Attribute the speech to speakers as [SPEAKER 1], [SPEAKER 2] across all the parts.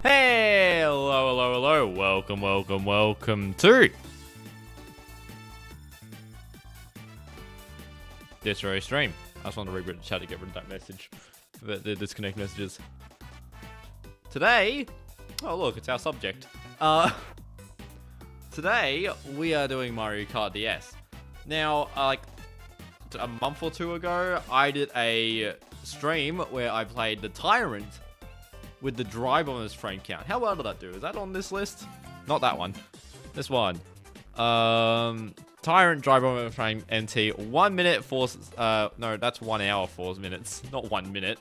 [SPEAKER 1] Hey, hello, welcome to this very stream. I just want to reboot the chat to get rid of that message, the disconnect messages. Today, oh look, it's our subject. Today we are doing Mario Kart DS. Now, like a month or two ago, I did a stream where I played the Tyrant with the drive on his frame count. How well did that do? Is that on this list? Not that one. This one. Tyrant drive on frame NT 1 minute 4. No, that's 1 hour 4 minutes, not 1 minute.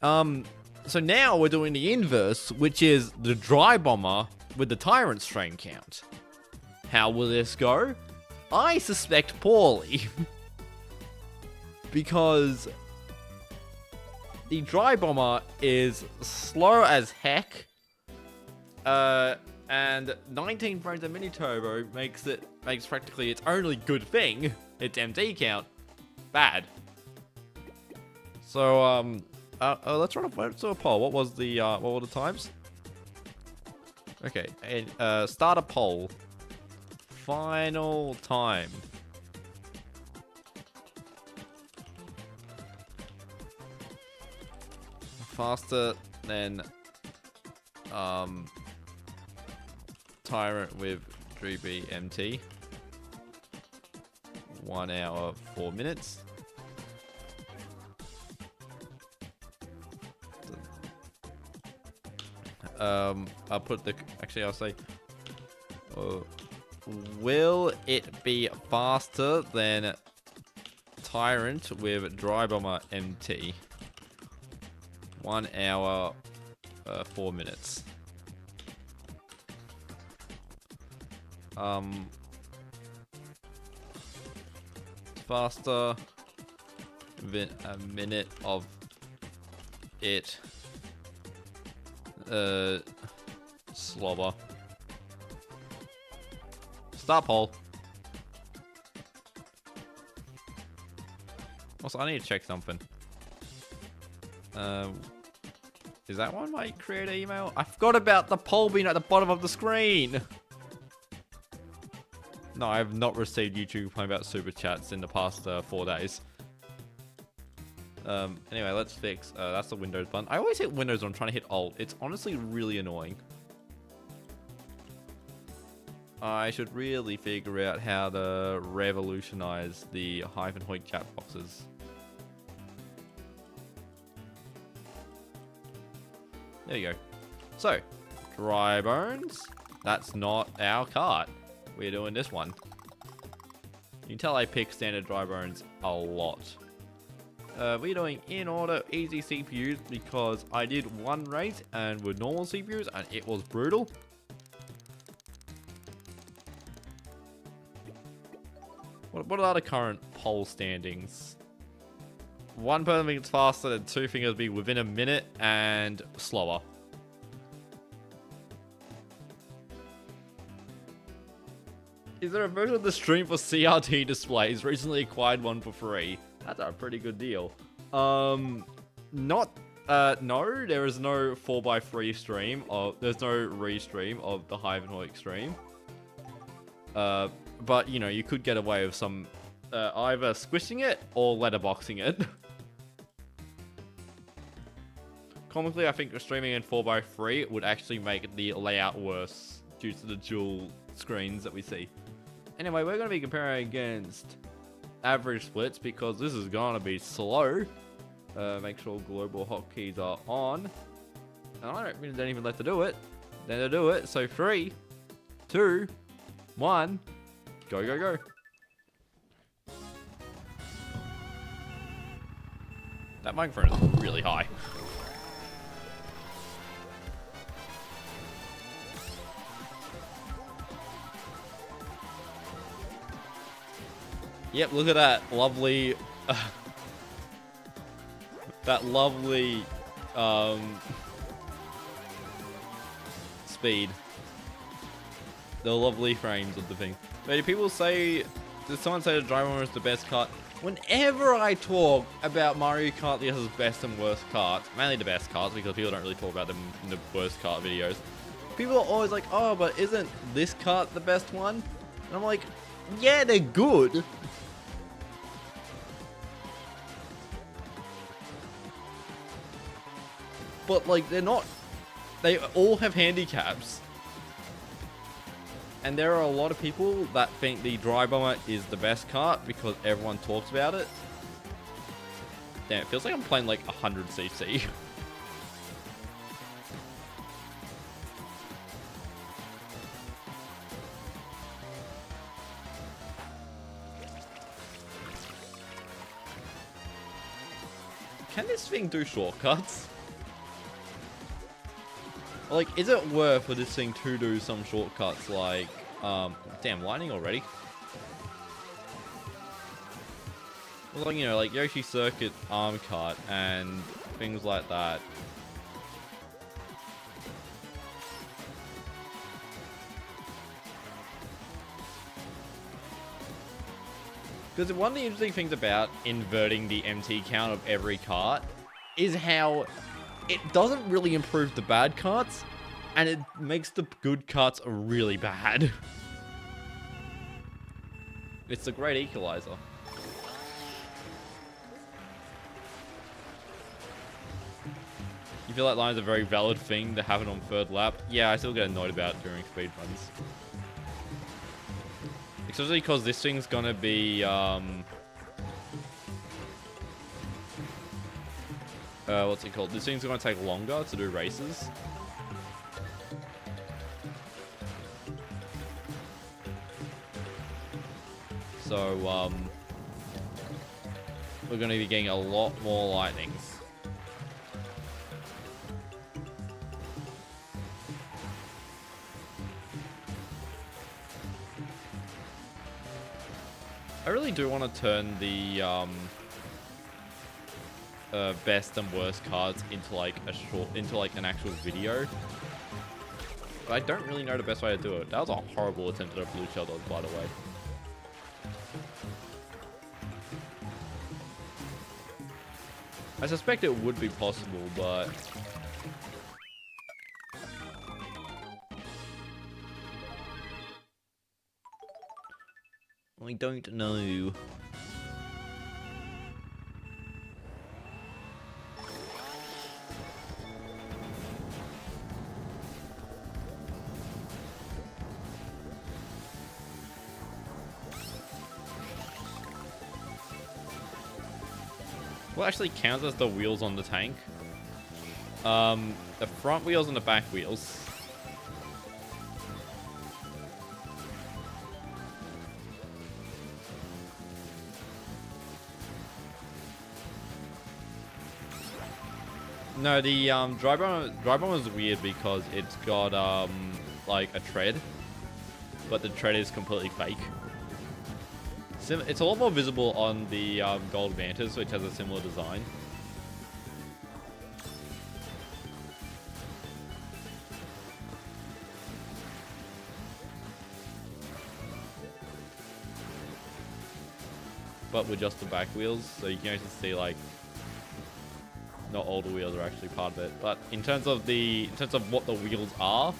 [SPEAKER 1] So now we're doing the inverse, which is the dry bomber with the Tyrant frame count. How will this go? I suspect poorly. Because the dry bomber is slow as heck, and 19 frames a mini turbo makes practically its only good thing, its MT count, bad. So let's run a poll. What were the times? Okay, and start a poll. Final time. Faster than Tyrant with 3B MT. 1 hour 4 minutes. I'll put the I'll say will it be faster than Tyrant with Dry Bomber MT? 1 hour 4 minutes. Faster than a minute of it. Slobber. Start poll. Also, I need to check something. Is that one my creator email? I forgot about the poll being at the bottom of the screen. No, I have not received YouTube complaining about super chats in the past 4 days. Anyway, let's fix. That's the Windows button. I always hit Windows when I'm trying to hit Alt. It's honestly really annoying. I should really figure out how to revolutionize the Hyphen Hoik chat boxes. There you go. So, dry bones. That's not our cart. We're doing this one. You can tell I pick standard dry bones a lot. We're doing in order easy CPUs because I did one race and with normal CPUs and it was brutal. What are the current poll standings? One person thinks it's faster than 2 think it'll be within a minute and slower. Is there a version of the stream for CRT displays? Recently acquired one for free. That's a pretty good deal. No, there is no 4x3 stream. There's no restream of the Hyphen Hoik stream. But, you know, you could get away with some, either squishing it or letterboxing it. Comically, I think streaming in 4x3 would actually make the layout worse due to the dual screens that we see. Anyway, we're going to be comparing against average splits because this is going to be slow. Make sure global hotkeys are on. And I don't really don't even let to do it. Then to do it. So 3, 2, 1, go, go, go. That microphone is really high. Yep, look at that lovely, that lovely, speed. The lovely frames of the thing. But do people say, did someone say the driver is the best cut? Whenever I talk about Mario Kart DS's best and worst carts, mainly the best carts because people don't really talk about them in the worst kart videos, people are always like, oh, but isn't this kart the best one? And I'm like, yeah, they're good. But, like, they're not... They all have handicaps. And there are a lot of people that think the Dry Bomber is the best kart because everyone talks about it. Damn, it feels like I'm playing, like, 100cc. Can this thing do shortcuts? Like, is it worth for this thing to do some shortcuts like, damn, lightning already? Like, you know, like Yoshi Circuit Arm Cut and things like that. Because one of the interesting things about inverting the MT count of every kart is how it doesn't really improve the bad karts, and it makes the good karts really bad. It's a great equalizer. You feel like line's a very valid thing to happen on third lap? Yeah, I still get annoyed about it during speed runs. Especially because this thing's gonna be, what's it called? This thing's gonna take longer to do races. So, we're gonna be getting a lot more lightnings. I really do want to turn the, best and worst cards into like an actual video. But I don't really know the best way to do it. That was a horrible attempt at a blue shell dog, by the way. I suspect it would be possible, but I don't know. What actually counts as the wheels on the tank? The front wheels and the back wheels. No, the dry bomber is weird because it's got like a tread, but the tread is completely fake. It's a lot more visible on the Gold Vantas, which has a similar design. But with just the back wheels, so you can actually see like not all the wheels are actually part of it. But in terms of what the wheels are,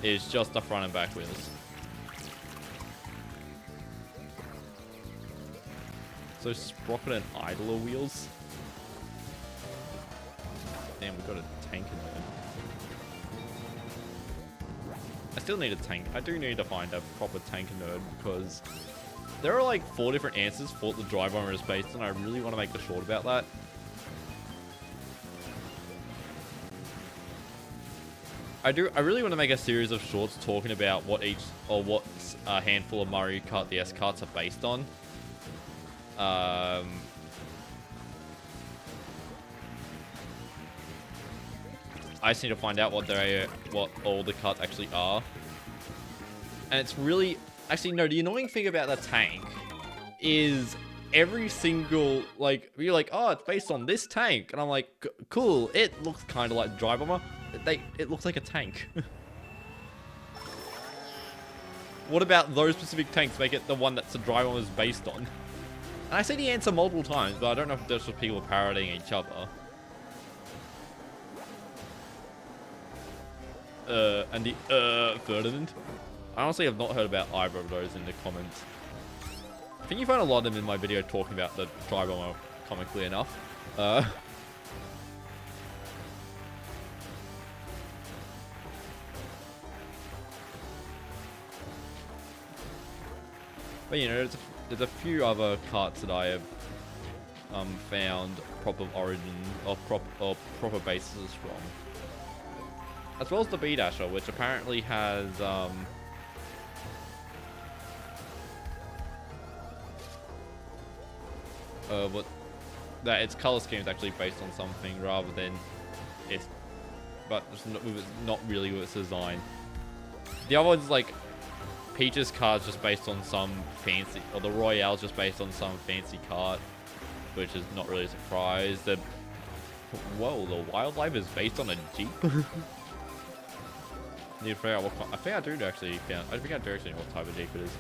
[SPEAKER 1] it's just the front and back wheels. So Sprocket and Idler wheels. Damn, we got a tank in there. I still need a tank. I do need to find a proper tank nerd because there are like 4 different answers for what the dry bomber is based on. I really want to make a short about that. I really want to make a series of shorts talking about what a handful of Mario Kart DS karts are based on. I just need to find out what all the karts actually are. And it's really... Actually, no, the annoying thing about the tank is every single, like, you're like, oh, it's based on this tank. And I'm like, cool, it looks kind of like Dry Bomber. It looks like a tank. What about those specific tanks make it the one that's the Dry Bomber is based on? And I see the answer multiple times, but I don't know if there's just people parodying each other. And the Ferdinand. I honestly have not heard about either of those in the comments. I think you find a lot of them in my video talking about the dry bomber comically enough. But you know, there's a few other carts that I have found proper origin or proper bases from, as well as the B Dasher, which apparently has that its color scheme is actually based on something rather than its, but it's not really with its design. The other one's like Peach's card's just based on some fancy, or the Royale's just based on some fancy card, which is not really a surprise. Whoa, the wildlife is based on a Jeep? Need to figure out what I think I do actually know what type of Jeep it is.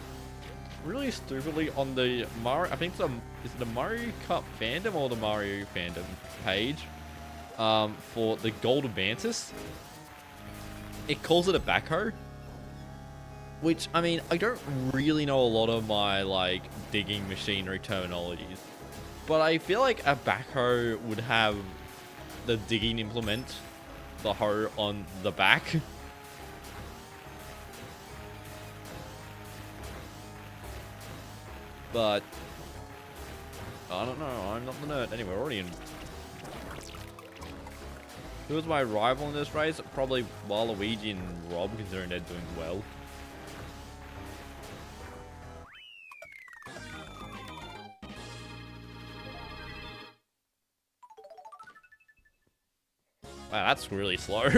[SPEAKER 1] Really stupidly on the Mario, I think it's is it the Mario Kart fandom or the Mario fandom page, for the Gold Mantis, it calls it a backhoe. Which, I mean, I don't really know a lot of my, like, digging machinery terminologies. But I feel like a backhoe would have the digging implement, the hoe, on the back. But I don't know, I'm not the nerd. Anyway, we're already in. Who was my rival in this race? Probably Waluigi and Rob, considering they're doing well. Wow, that's really slow.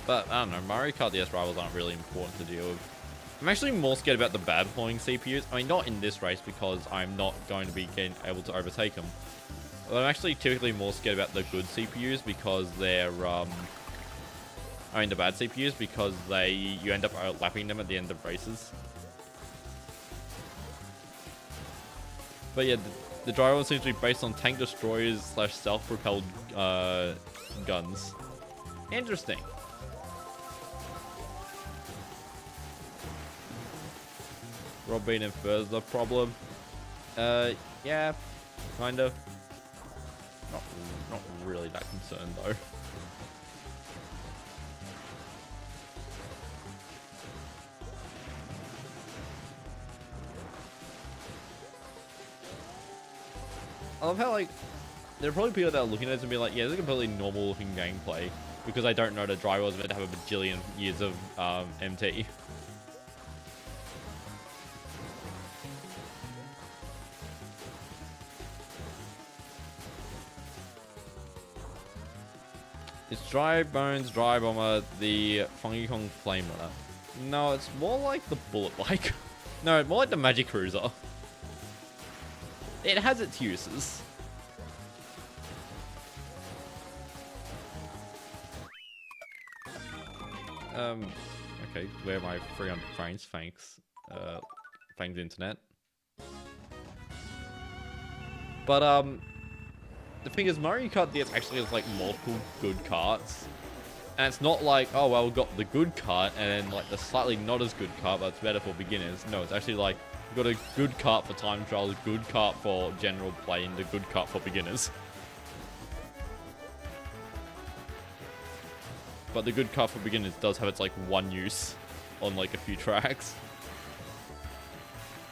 [SPEAKER 1] But, I don't know, Mario Kart DS rivals aren't really important to deal with. I'm actually more scared about the bad performing CPUs. I mean, not in this race because I'm not going to be able to overtake them. But I'm actually typically more scared about the good CPUs because they're, I mean the bad CPUs because you end up outlapping them at the end of races. But yeah, the driver seems to be based on tank destroyers / self-propelled guns. Interesting. Rob being infers the problem. Yeah, kind of. Not really that concerned though. I love how, like, there are probably people that are looking at this and be like, yeah, this is a completely normal looking gameplay because I don't know the driver was meant to have a bajillion years of MT. It's Dry Bones Dry Bomber, the Funky Kong Flame Runner. No, it's more like the Bullet Bike. No, more like the Magic Cruiser. It has its uses. Okay, where are my 300 frames? Thanks. Thanks, internet. But, the thing is, Mario Kart DS actually has, like, multiple good carts. And it's not like, oh, well, we've got the good cart, and then, like, the slightly not as good cart, but it's better for beginners. No, it's actually, like, we've got a good cart for time trials, good cart for general play, and the good cart for beginners. But the good cart for beginners does have its, like, one use on, like, a few tracks.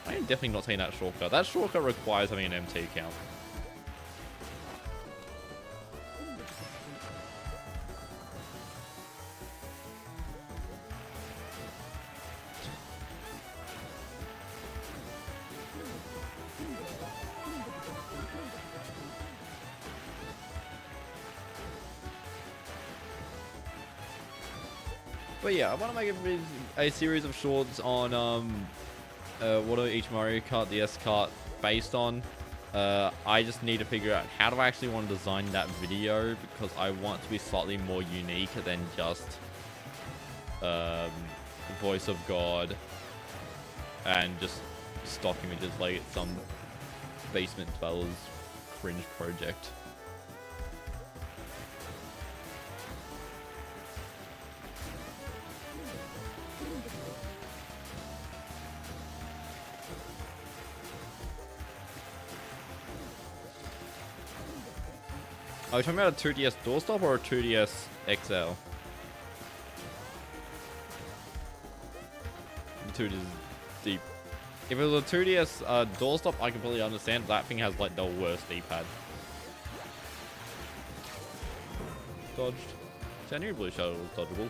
[SPEAKER 1] I am definitely not taking that shortcut. That shortcut requires having an MT account. But yeah, I want to make a series of shorts on what are each Mario Kart DS kart based on. I just need to figure out how do I actually want to design that video, because I want to be slightly more unique than just voice of God and just stock images like some basement dwellers cringe project. Are we talking about a 2DS doorstop or a 2DS XL? The 2DS deep. If it was a 2DS doorstop, I completely understand. That thing has like the worst D-pad. Dodged. See, I knew Blue Shadow was dodgeable.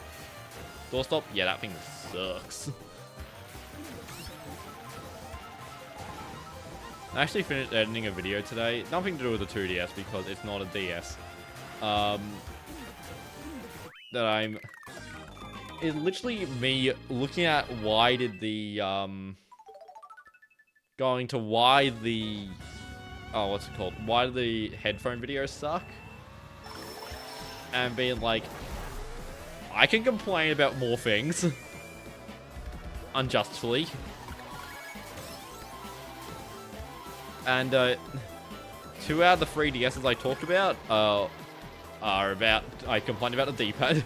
[SPEAKER 1] Doorstop? Yeah, that thing sucks. I actually finished editing a video today. Nothing to do with the 2DS because it's not a DS. It's literally me looking at why did the, going to why the, oh, what's it called? Why do the headphone videos suck? And being like, I can complain about more things. Unjustly. And 2 out of the 3 DSs I talked about are about, I complained about the D-pad. And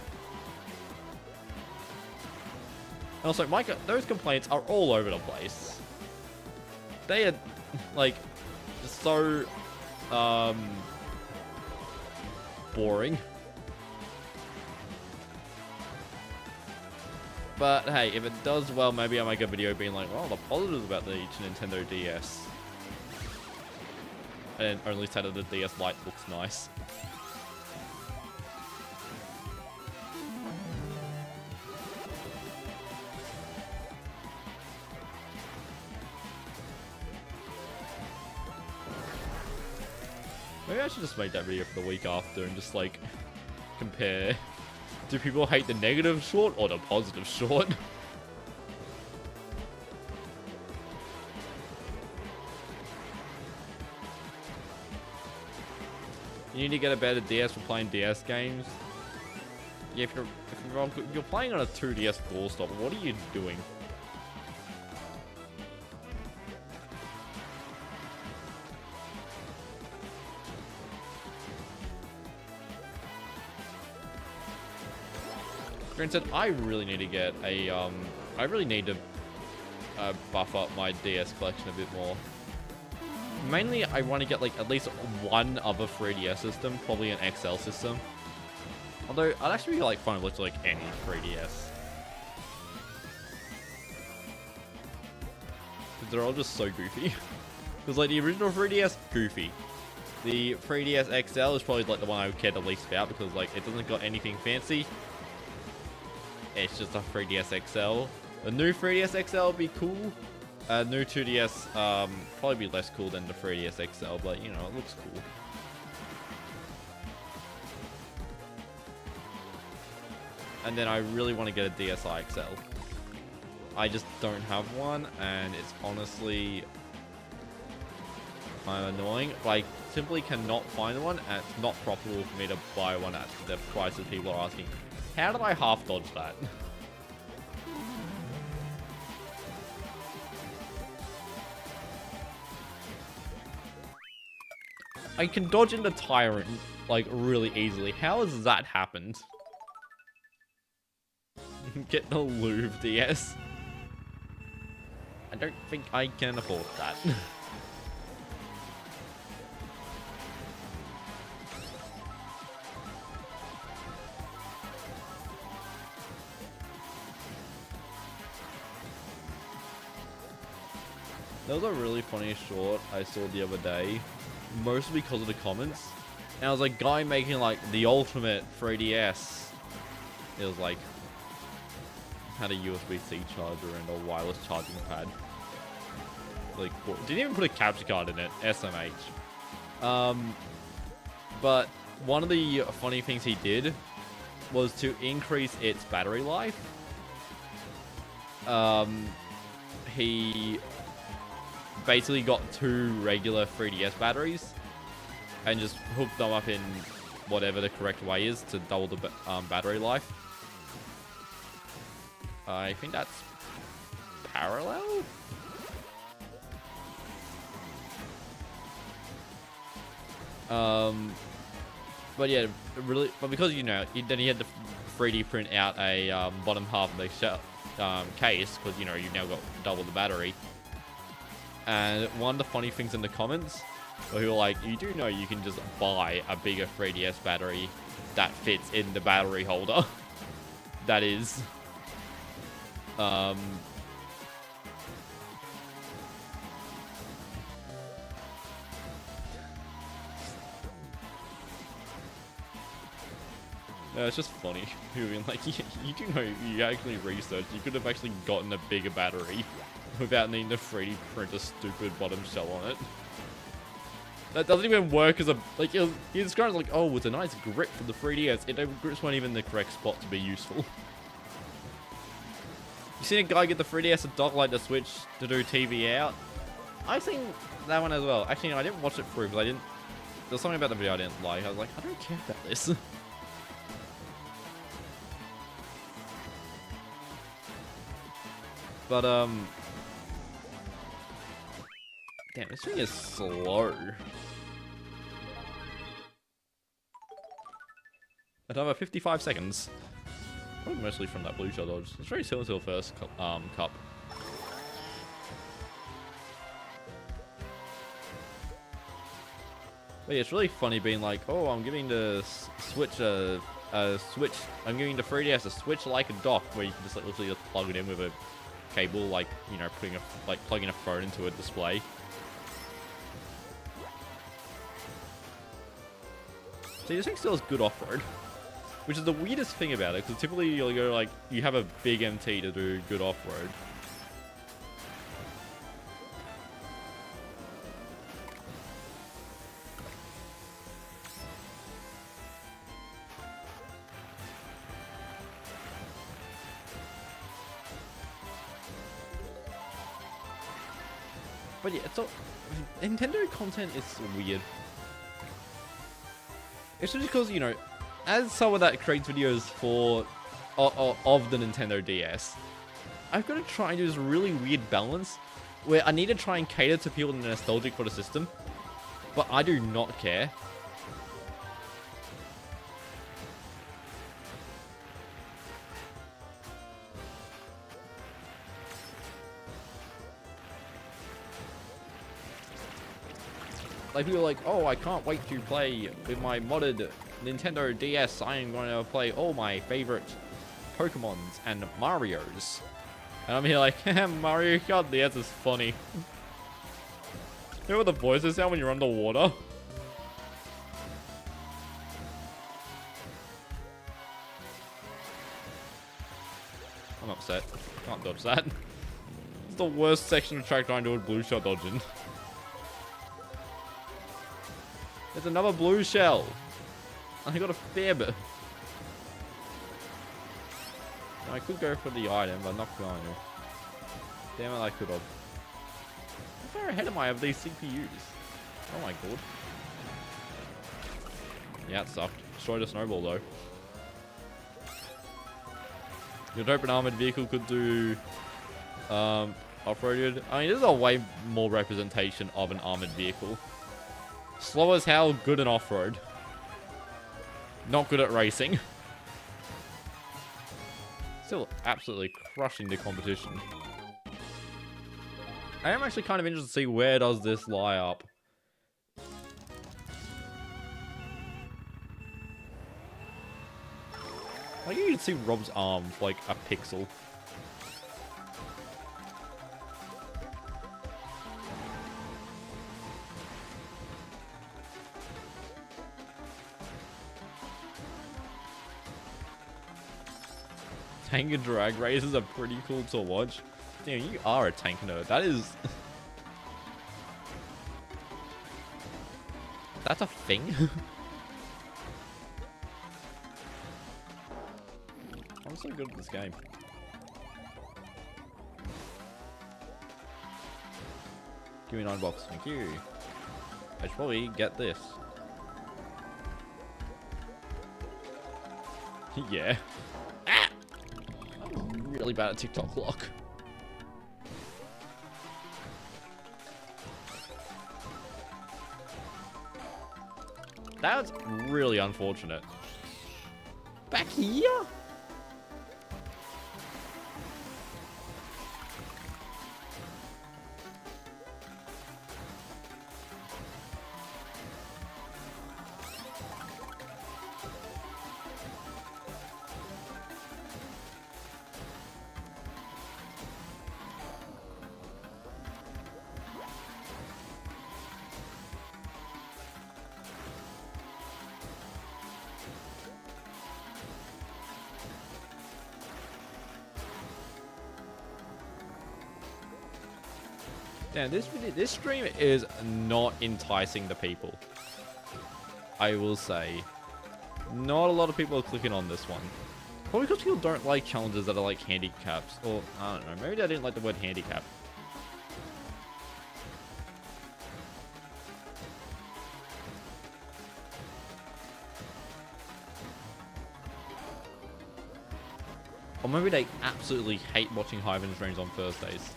[SPEAKER 1] also, those complaints are all over the place. They are, like, so, boring. But hey, if it does well, maybe I'll make a video being like, well, the positives about the Nintendo DS. And only said that the DS Lite looks nice. Maybe I should just make that video for the week after and just like compare. Do people hate the negative short or the positive short? You need to get a better DS for playing DS games. Yeah, if you're playing on a 2DS doorstop, what are you doing? Granted, I really need to get a, I really need to buff up my DS collection a bit more. Mainly, I want to get like at least one other 3DS system, probably an XL system. Although, I'd actually be like fun with like any 3DS. Because they're all just so goofy. Because like the original 3DS, goofy. The 3DS XL is probably like the one I care the least about because like it doesn't got anything fancy. It's just a 3DS XL. The new 3DS XL would be cool. New 2DS, probably be less cool than the 3DS XL, but you know, it looks cool. And then I really want to get a DSi XL. I just don't have one, and it's honestly kind of annoying. But I simply cannot find one, and it's not profitable for me to buy one at the prices people are asking. How did I half dodge that? I can dodge into Tyrant, like, really easily. How has that happened? Get the Louvre DS. I don't think I can afford that. There was a really funny short I saw the other day, mostly because of the comments. And it was a guy making like the ultimate 3DS. It was like, had a USB-C charger and a wireless charging pad. Like, didn't even put a capture card in it, SMH. But one of the funny things he did was to increase its battery life. He basically got 2 regular 3DS batteries and just hooked them up in whatever the correct way is to double the battery life. I think that's parallel? But yeah, really, but because, you know, then he had to 3D print out a bottom half of the shell, case, because, you know, you've now got double the battery. And one of the funny things in the comments, where people were like, you do know you can just buy a bigger 3DS battery that fits in the battery holder. That is, it's just funny. People being like, you do know you actually researched, you could have actually gotten a bigger battery without needing to 3D print a stupid bottom shell on it. That doesn't even work as a, like, he describes it like, oh, it's a nice grip for the 3DS. The grips weren't even the correct spot to be useful. You seen a guy get the 3DS a dock like the Switch to do TV out? I've seen that one as well. Actually, no, I didn't watch it through because there's something about the video I didn't like. I was like, I don't care about this. But, damn, this thing is slow. Another 55 seconds. Probably mostly from that blue shell dodge. It's very similar to the first cup. But yeah, it's really funny being like, oh, I'm giving the Switch I'm giving the 3DS a Switch like a dock where you can just like literally just plug it in with a cable, like, you know, plugging a phone into a display. So this thing still has good off-road, which is the weirdest thing about it, because typically you'll go like, you have a big MT to do good off-road. But yeah, it's all, Nintendo content is weird. It's just because, you know, as someone that creates videos for of the Nintendo DS, I've got to try and do this really weird balance where I need to try and cater to people that are nostalgic for the system, but I do not care. Like, people are like, oh, I can't wait to play with my modded Nintendo DS. I am going to play all my favorite Pokemons and Marios. And I'm here like, Mario Kart DS is funny. You know what the voices sound when you're underwater? I'm upset. Can't dodge that. It's the worst section of track trying to do a blue shot dodging. There's another blue shell. I got a fib. I could go for the item, but I'm not going to. Damn it, I could have. How far ahead am I of these CPUs? Oh my god. Yeah, it sucked. Destroyed a snowball though. You'd hope an armored vehicle could do off-roaded. I mean, this is a way more representation of an armored vehicle. Slow as hell, good in off-road. Not good at racing. Still absolutely crushing the competition. I am actually kind of interested to see where does this lie up. Like, you can see Rob's arm like a pixel. Tank and drag races are pretty cool to watch. Damn, you are a tank nerd. That is... That's a thing? I'm so good at this game. Give me 9 bucks. Thank you. I should probably get this. Yeah. Ah! I'm really bad at TikTok lock. That's really unfortunate. Back here? Damn, this stream is not enticing the people. I will say. Not a lot of people are clicking on this one. Probably because people don't like challenges that are like handicaps. Or, I don't know, maybe they didn't like the word handicap. Or maybe they absolutely hate watching Hyphen streams on Thursdays.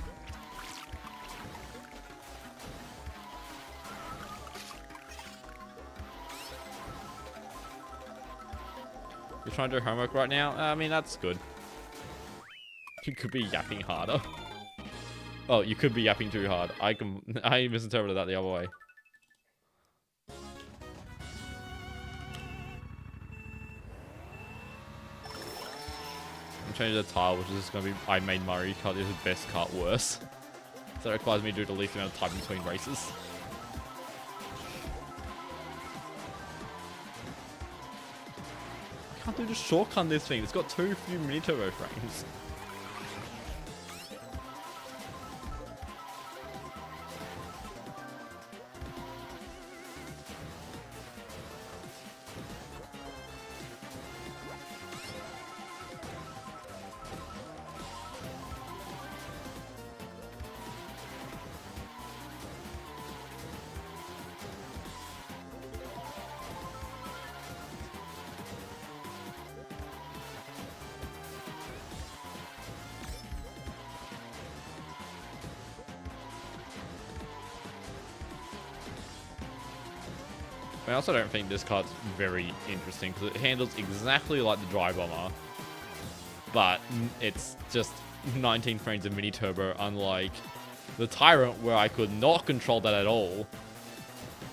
[SPEAKER 1] You're trying to do homework right now? I mean, that's good. You could be yapping harder. Oh, you could be yapping too hard. I misinterpreted that the other way. I'm changing the tile, which is just going to be I made Mario Kart DS best kart worse. So that requires me to do the least amount of time between races. I can't do the shortcut this thing. It's got too few mini turbo frames. I also don't think this card's very interesting because it handles exactly like the Dry Bomber, but it's just 19 frames of mini turbo, unlike the Tyrant where I could not control that at all.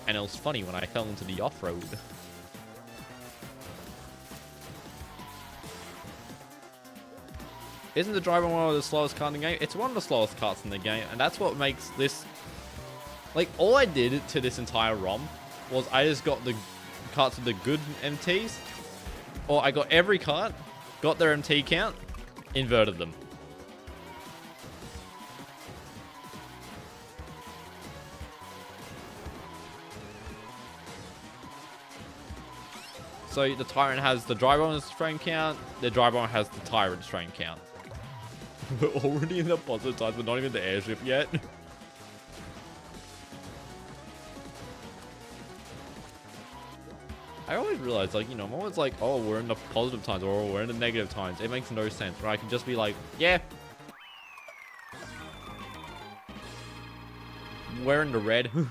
[SPEAKER 1] And it was funny when I fell into the off-road. Isn't the Dry Bomber one of the slowest carts in the game? It's one of the slowest carts in the game, and that's what makes this... Like, all I did to this entire ROM was I just got the carts with the good MTs, or I got every cart, got their MT count, inverted them. So the Tyrant has the Dry Bomber's frame count, the Dry Bomber has the Tyrant's frame count. We're already in the positive times, we're not even the airship yet. I always realize, like, you know, I'm always like, oh, we're in the positive times or we're in the negative times. It makes no sense. Where I can just be like, yeah, we're in the red. You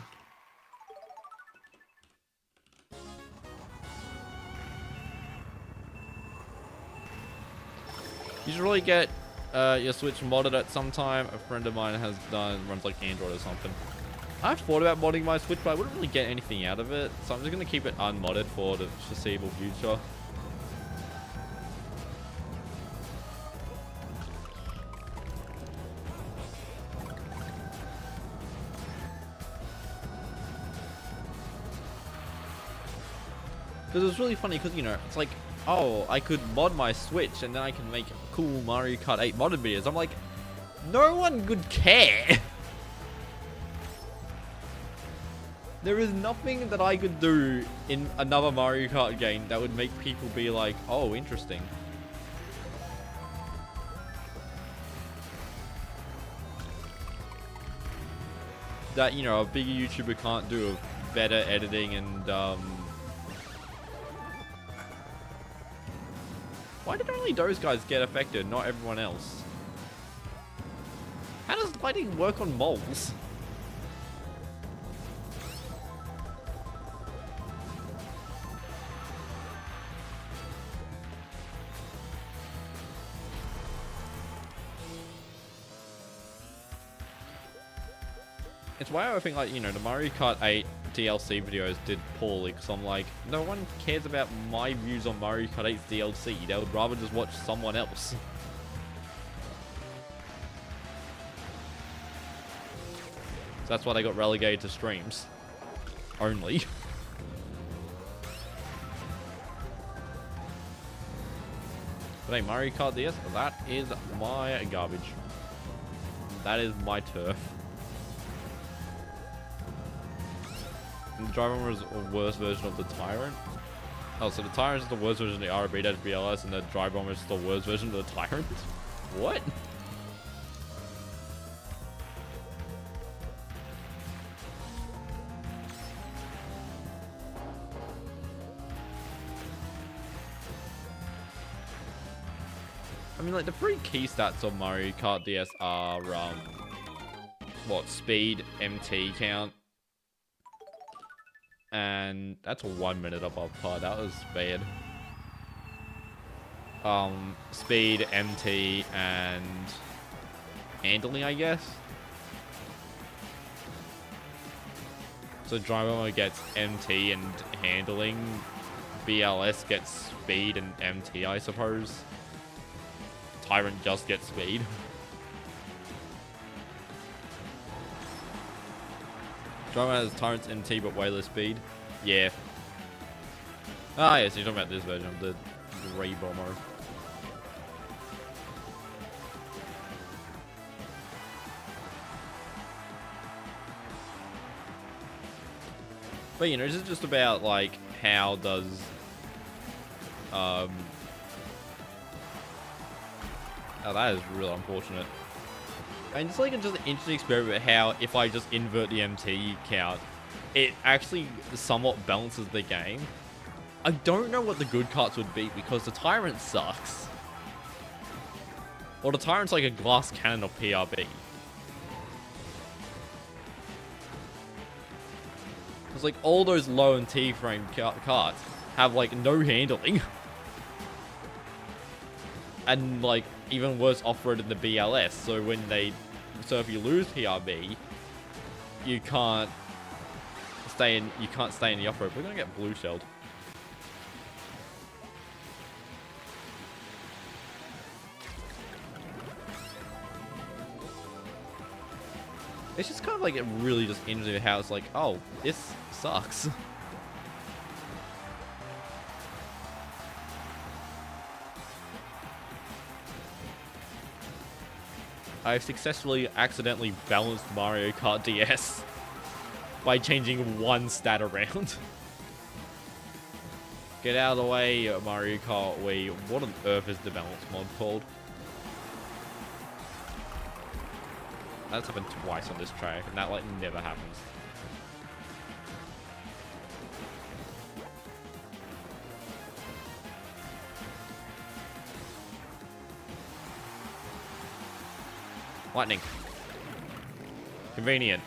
[SPEAKER 1] should really get your Switch modded at some time. A friend of mine has runs like Android or something. I've thought about modding my Switch, but I wouldn't really get anything out of it. So I'm just going to keep it unmodded for the foreseeable future. Because it's really funny because, you know, it's like, oh, I could mod my Switch and then I can make cool Mario Kart 8 modded videos. I'm like, no one would care. There is nothing that I could do in another Mario Kart game that would make people be like, oh, interesting. that, you know, a bigger YouTuber can't do a better editing and, why did only those guys get affected, not everyone else? How does lighting work on moles? It's why I think, like, you know, the Mario Kart 8 DLC videos did poorly, because I'm like, no one cares about my views on Mario Kart 8's DLC. They would rather just watch someone else. So that's why they got relegated to streams. Only. But hey, Mario Kart DS, that is my garbage. That is my turf. And the driver was a worse version of the Tyrant. Oh, so the Tyrant is the worst version of the RB-BLS, and the Dry Bomber is the worst version of the Tyrant? What? I mean, like, the three key stats of Mario Kart DS are, what, speed, MT count, and that's 1 minute above par. That was bad. Speed, MT, and handling, I guess. So Driver gets MT and handling. BLS gets speed and MT, I suppose. Tyrant just gets speed. Driver has Tyrant's MT but way less speed. Yeah. Ah, yes, you're talking about this version of the Grey Bomber. But, you know, this is just about, like, how does, oh, that is really unfortunate. And it's like just an interesting experiment how if I just invert the MT count, it actually somewhat balances the game. I don't know what the good carts would be because the Tyrant sucks. Or the Tyrant's like a glass cannon of PRB. It's like all those low and T-frame carts have like no handling. And like even worse off-road than the BLS. So when so if you lose PRB, you can't stay in the off-road. We're gonna get blue shelled. It's just kind of like it really just interesting how it's like, oh, this sucks. I've successfully accidentally balanced Mario Kart DS by changing one stat around. Get out of the way, Mario Kart Wii. What on earth is the balance mod called? That's happened twice on this track, and that like never happens. Lightning. Convenient.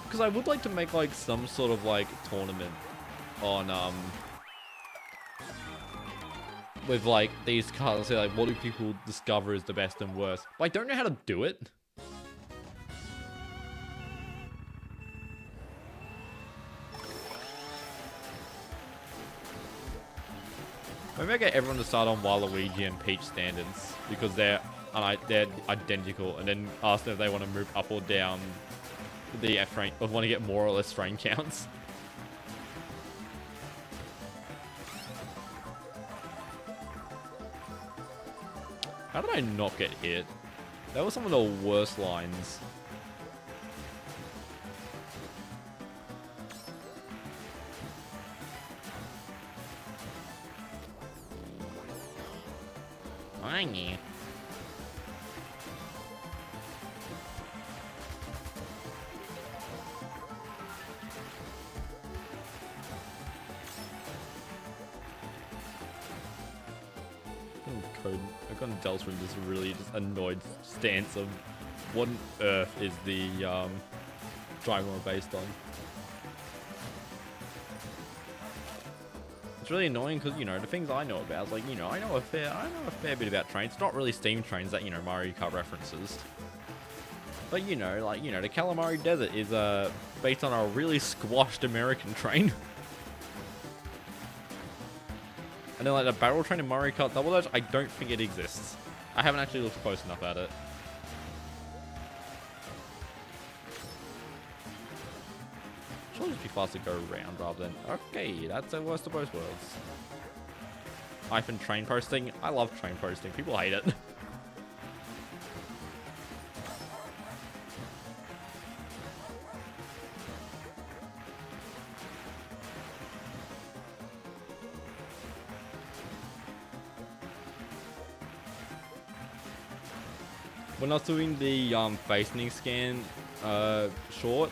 [SPEAKER 1] Because I would like to make like some sort of like tournament on with like these cars, say like what do people discover is the best and worst. But I don't know how to do it. Maybe I get everyone to start on Waluigi and Peach standards because they're identical, and then ask them if they want to move up or down the frame, or want to get more or less frame counts. How did I not get hit? That was some of the worst lines. Tiny. I've gotten dealt with this really just annoyed stance of what on earth is the driver based on. It's really annoying because, you know, the things I know about, like, you know, I know a fair bit about trains. Not really steam trains that, you know, Mario Kart references. But, you know, like, you know, the Calamari Desert is based on a really squashed American train. And then, like, the barrel train in Mario Kart Double Dash, I don't think it exists. I haven't actually looked close enough at it. Should just be fast to go around rather than... Okay, that's the worst of both worlds. Hyphen train posting. I love train posting. People hate it. When I was doing the facening scan short,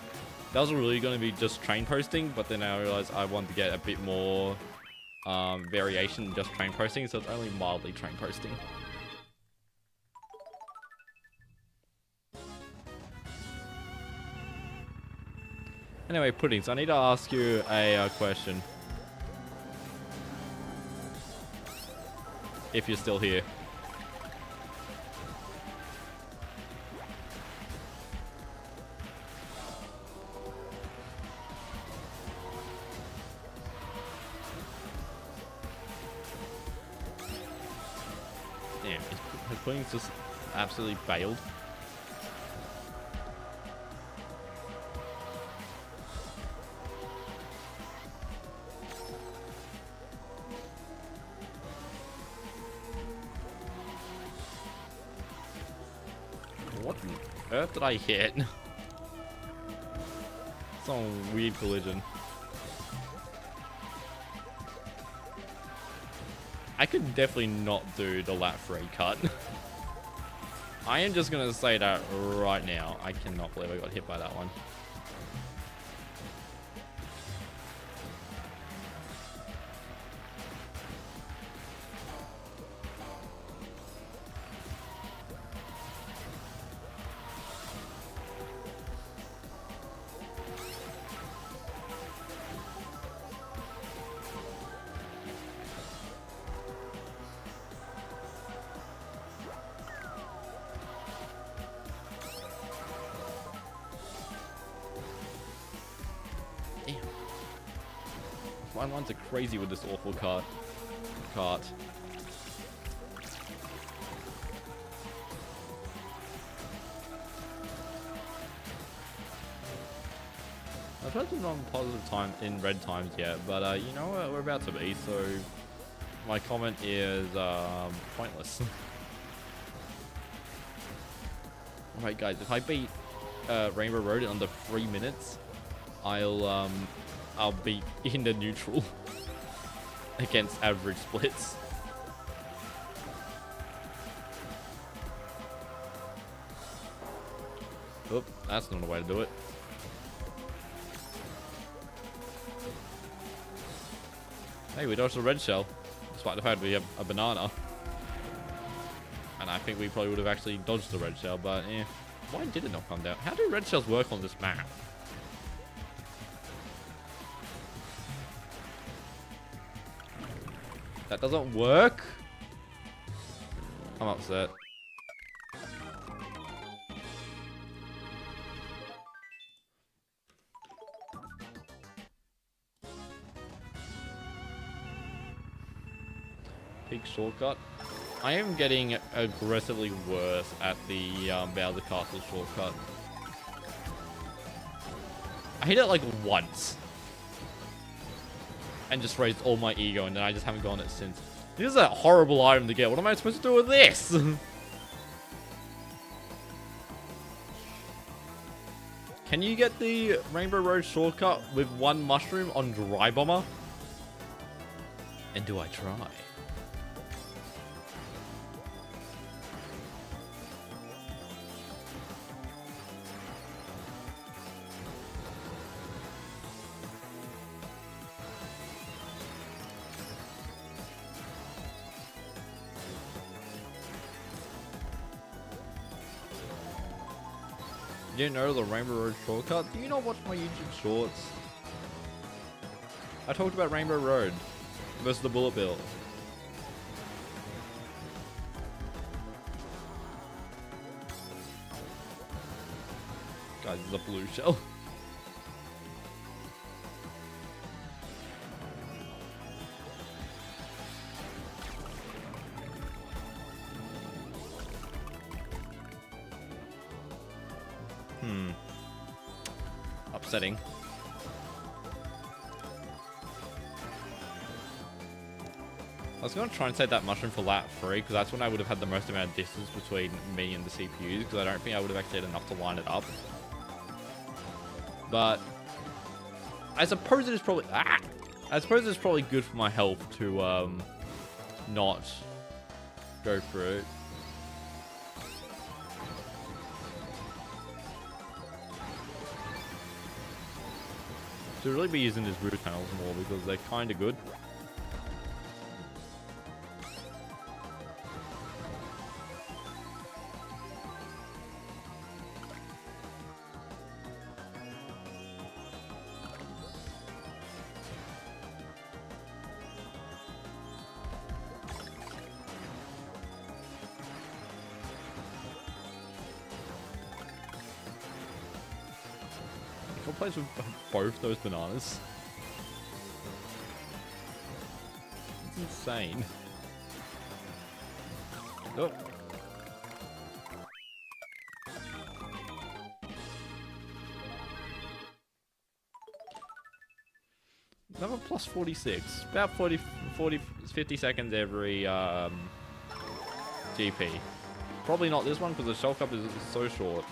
[SPEAKER 1] that was really going to be just train posting, but then I realized I wanted to get a bit more variation than just train posting, so it's only mildly train posting. Anyway, Puddings, I need to ask you a question. If you're still here. Damn, his Pudding's just absolutely bailed. What on earth did I hit? Some weird collision. I could definitely not do the lap 3 cut. I am just gonna say that right now. I cannot believe I got hit by that one. Damn. My lines are crazy with this awful cart. I've tried to run positive time in red times yet, but you know what, we're about to be, so my comment is pointless. Alright guys, if I beat Rainbow Road in under 3 minutes, I'll be in the neutral against average splits. Oop, that's not a way to do it. Hey, we dodged a red shell, despite the fact we have a banana. And I think we probably would have actually dodged the red shell, but yeah. Why did it not come down? How do red shells work on this map? That doesn't work? I'm upset. Peak shortcut. I am getting aggressively worse at the Bowser Castle shortcut. I hit it like once. And just raised all my ego, and then I just haven't gone it since. This is a horrible item to get. What am I supposed to do with this? Can you get the Rainbow Road shortcut with 1 mushroom on Dry Bomber? And do I try? You didn't know the Rainbow Road shortcut? Do you not watch my YouTube shorts? I talked about Rainbow Road versus the Bullet Bill. Guys, this is a blue shell. Upsetting. I was going to try and save that mushroom for lap 3 because that's when I would have had the most amount of distance between me and the CPUs because I don't think I would have actually had enough to line it up. But I suppose it is probably I suppose it's probably good for my health to not go through it. Should really be using these root panels more because they're kind of good. Plays with both those bananas. It's insane. Oh. Another plus 46. About 50 seconds every GP. Probably not this one because the shell cup is so short.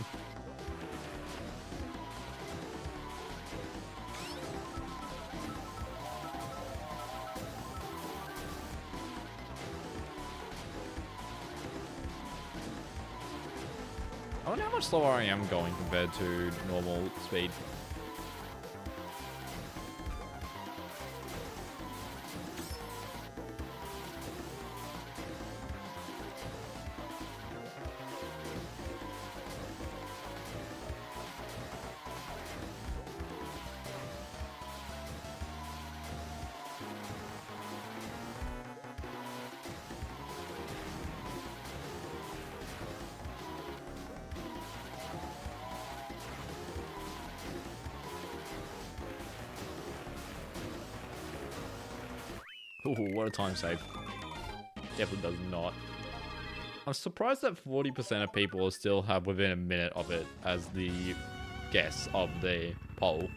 [SPEAKER 1] I wonder how much slower I am going compared to normal speed. Ooh, what a time save. Definitely does not. I'm surprised that 40% of people still have within a minute of it as the guess of the poll.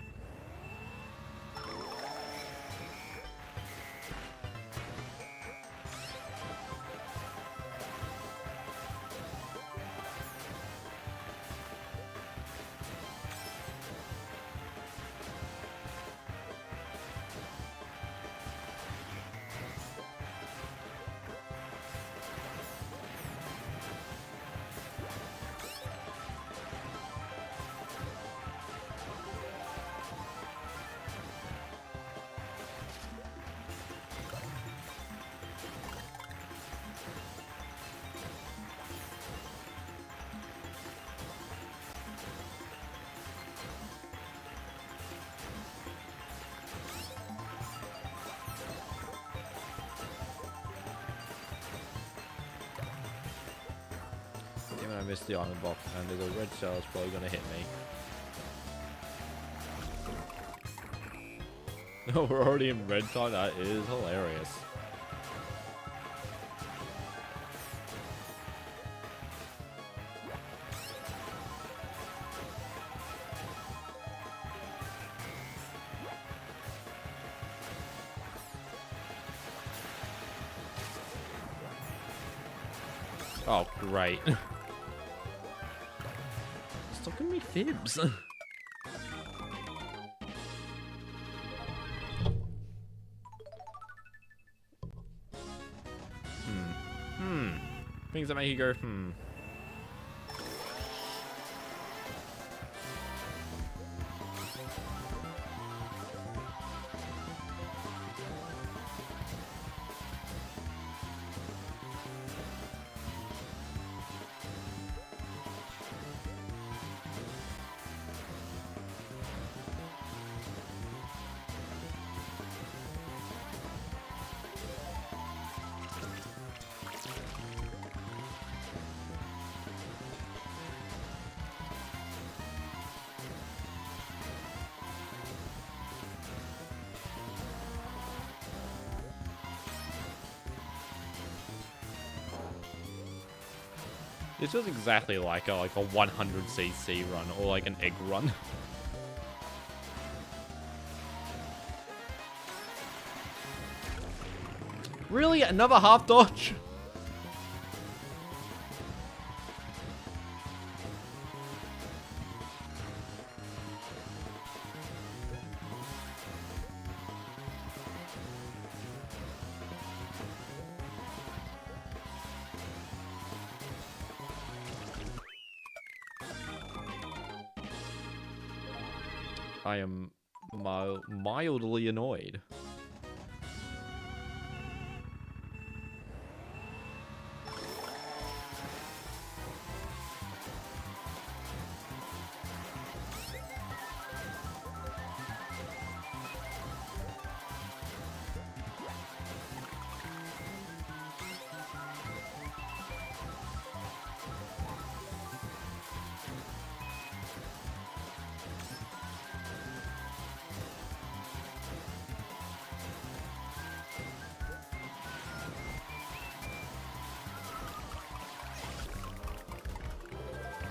[SPEAKER 1] I missed the island box and there's a red shell that's probably going to hit me. No, we're already in red time. That is hilarious. Oh, great. Stop giving me fibs. Things that make you go, This feels exactly like a 100cc run or like an egg run. Really? Another half dodge? I am mildly annoyed.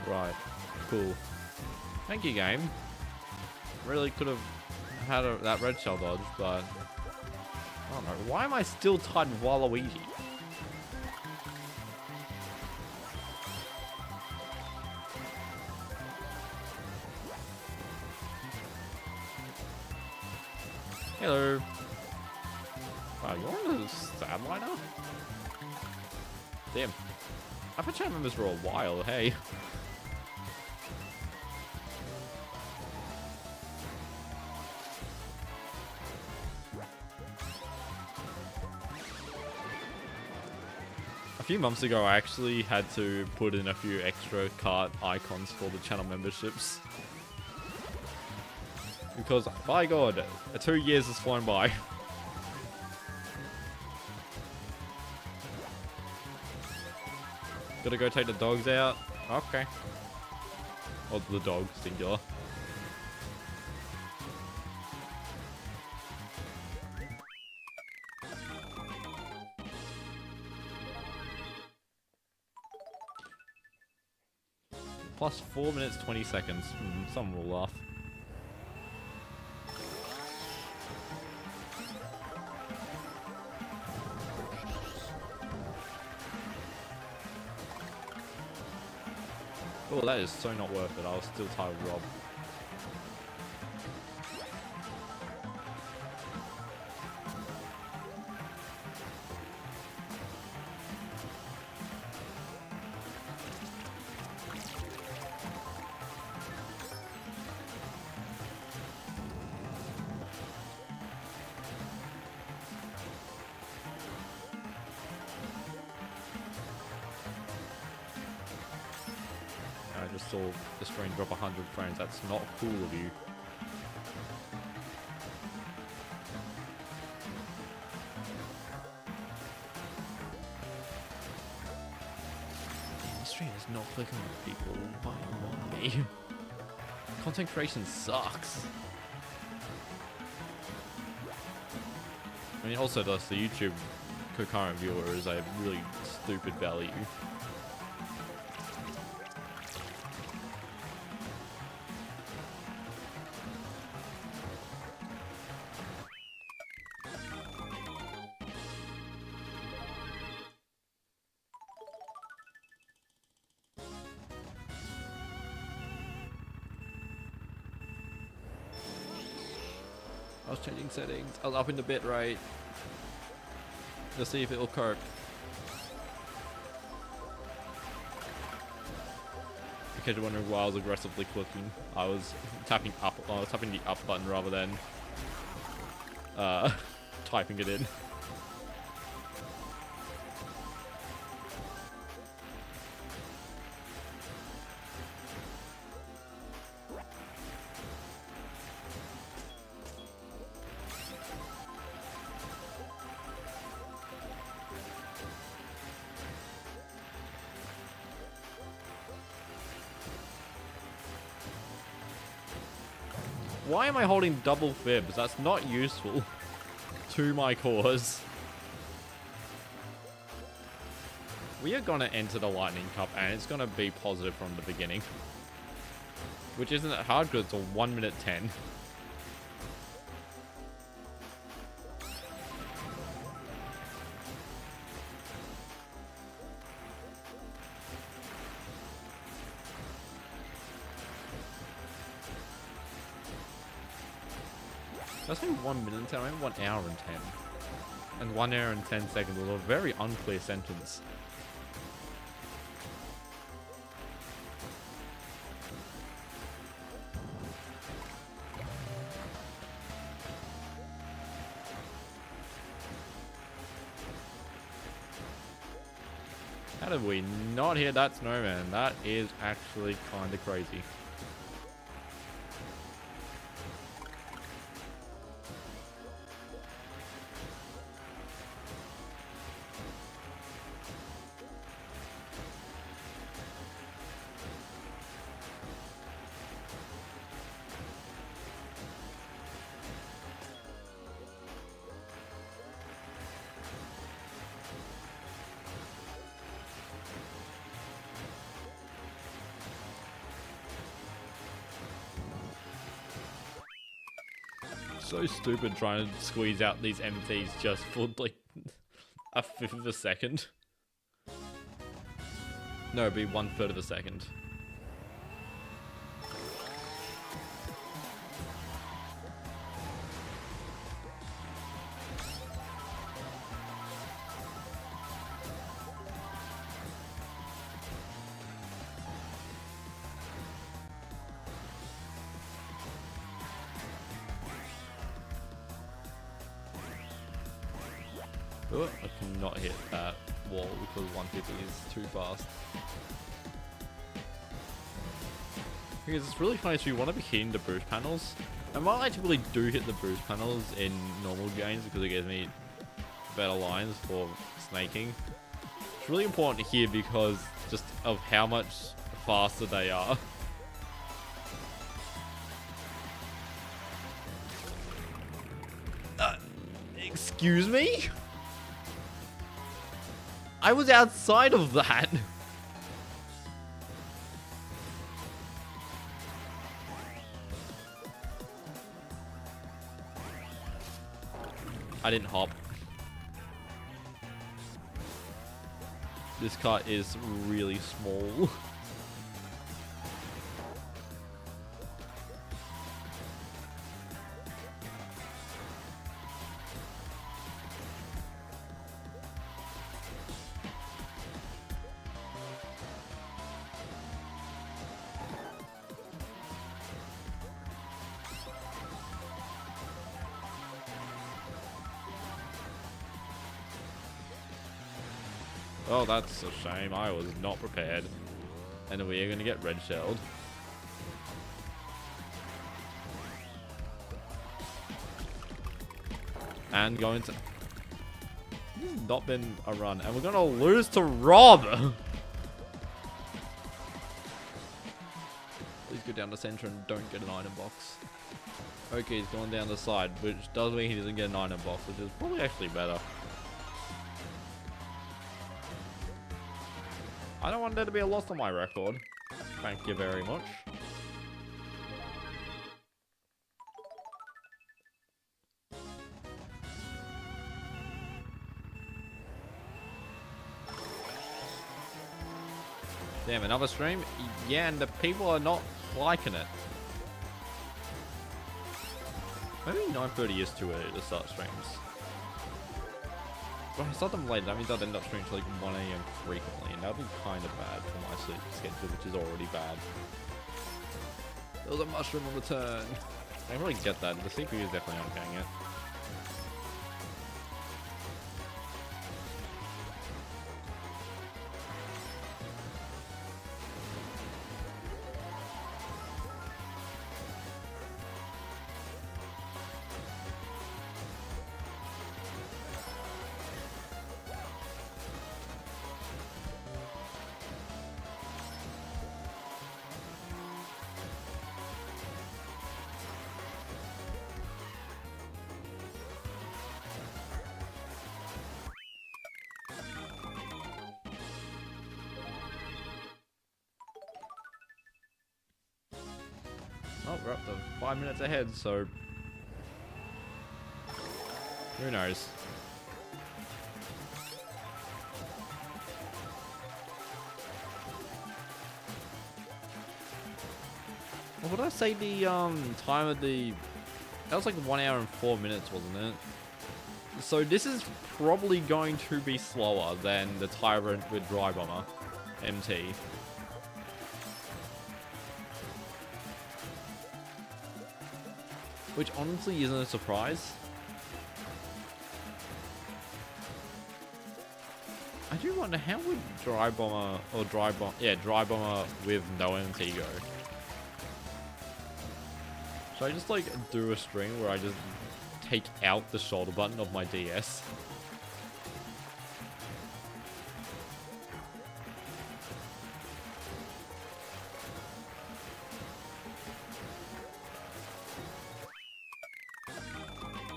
[SPEAKER 1] Right, cool. Thank you, game. Really could have had that red shell dodge, but I don't know. Why am I still tied with Waluigi? Hello. Wow, you're on the Sadliner? Damn. I've been chatting with this for a while, hey. A few months ago, I actually had to put in a few extra cart icons for the channel memberships. Because, by God, 2 years has flown by. Gotta go take the dogs out. Okay. Or the dog, singular. Plus 4 minutes 20 seconds. Someone will laugh. Oh, that is so not worth it. I was still tied with Rob. I just saw the screen drop 100 frames. That's not cool of you. The stream is not clicking on people. Why? Content creation sucks. I mean, also the YouTube concurrent viewer is a really stupid value. I was changing settings. I was up in the bit rate. Let's see if it'll cope. In case you're wondering why I was aggressively clicking, I was tapping up. I was tapping the up button rather than typing it in. Why am I holding double fibs? That's not useful to my cause. We are going to enter the Lightning Cup, and it's going to be positive from the beginning. Which isn't that hard, because it's a 1 minute 10. That's only 1 minute and 10, I mean 1 hour and 10. And 1 hour and 10 seconds was a very unclear sentence. How did we not hit that snowman? That is actually kind of crazy. So stupid trying to squeeze out these MTs just for like a fifth of a second. No, it'd be 1/3 of a second. Oh, I cannot hit that wall because 150 is too fast. Because it's really funny, so you want to be hitting the boost panels. And while I typically do hit the boost panels in normal games because it gives me better lines for snaking, it's really important here because just of how much faster they are. Excuse me? I was outside of that. I didn't hop. This car is really small. Oh, that's a shame. I was not prepared. And we are going to get red shelled. And going to... This has not been a run. And we're going to lose to Rob! Please go down the center and don't get an item box. Okay, he's going down the side, which does mean he doesn't get an item box, which is probably actually better. I don't want there to be a loss on my record. Thank you very much. Damn, another stream? Yeah, and the people are not liking it. Maybe 9:30 is too early to start streams. Well, I start them late, that means I'd end up streaming till like 1 AM frequently, and that would be kind of bad for my sleep schedule, which is already bad. There was a mushroom on the turn. I really get that, the CPU is definitely not getting it. Oh, we're up to 5 minutes ahead, so who knows? What would I say the time of the... That was like 1 hour and 4 minutes, wasn't it? So this is probably going to be slower than the Tyrant with Dry Bomber MT. Which honestly isn't a surprise. I do wonder how would Dry Bomber Dry Bomber with no MT go? Should I just like do a string where I just take out the shoulder button of my DS?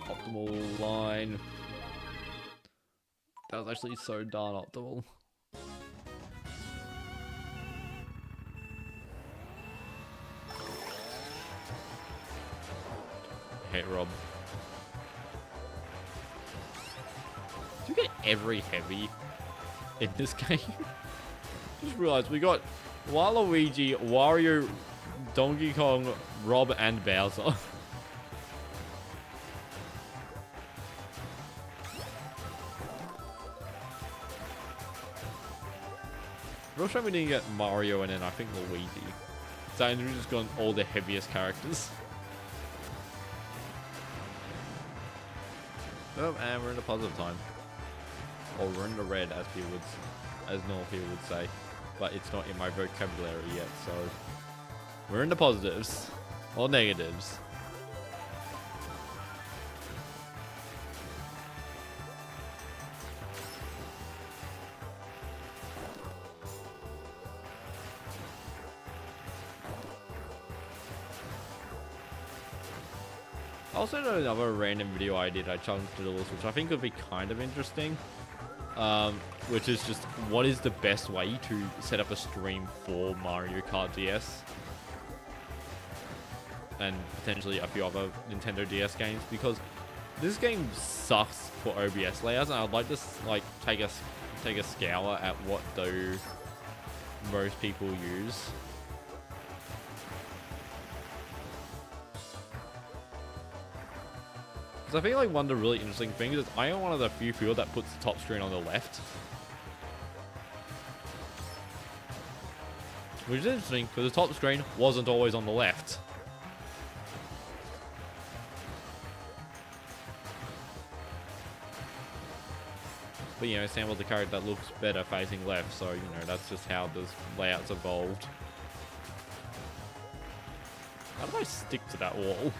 [SPEAKER 1] Optimal line. That was actually so darn optimal. Hey, Rob. Do you get every heavy in this game? Just realized we got Waluigi, Wario, Donkey Kong, Rob, and Bowser. Real shame we didn't get Mario and then I think Luigi. So we just got all the heaviest characters. Oh, and we're in the positive time. Or we're in the red, as normal people would say. But it's not in my vocabulary yet, so we're in the positives. Or negatives. I also know another random video I did, I chunked to the list, which I think would be kind of interesting. Which is just, what is the best way to set up a stream for Mario Kart DS? And potentially a few other Nintendo DS games, because this game sucks for OBS layouts, and I'd like to like take a scour at what do most people use. Because I think like one of the really interesting things is I am one of the few people that puts the top screen on the left. Which is interesting because the top screen wasn't always on the left. But you know, Sam was the character that looks better facing left, so you know, that's just how the layouts evolved. How do I stick to that wall?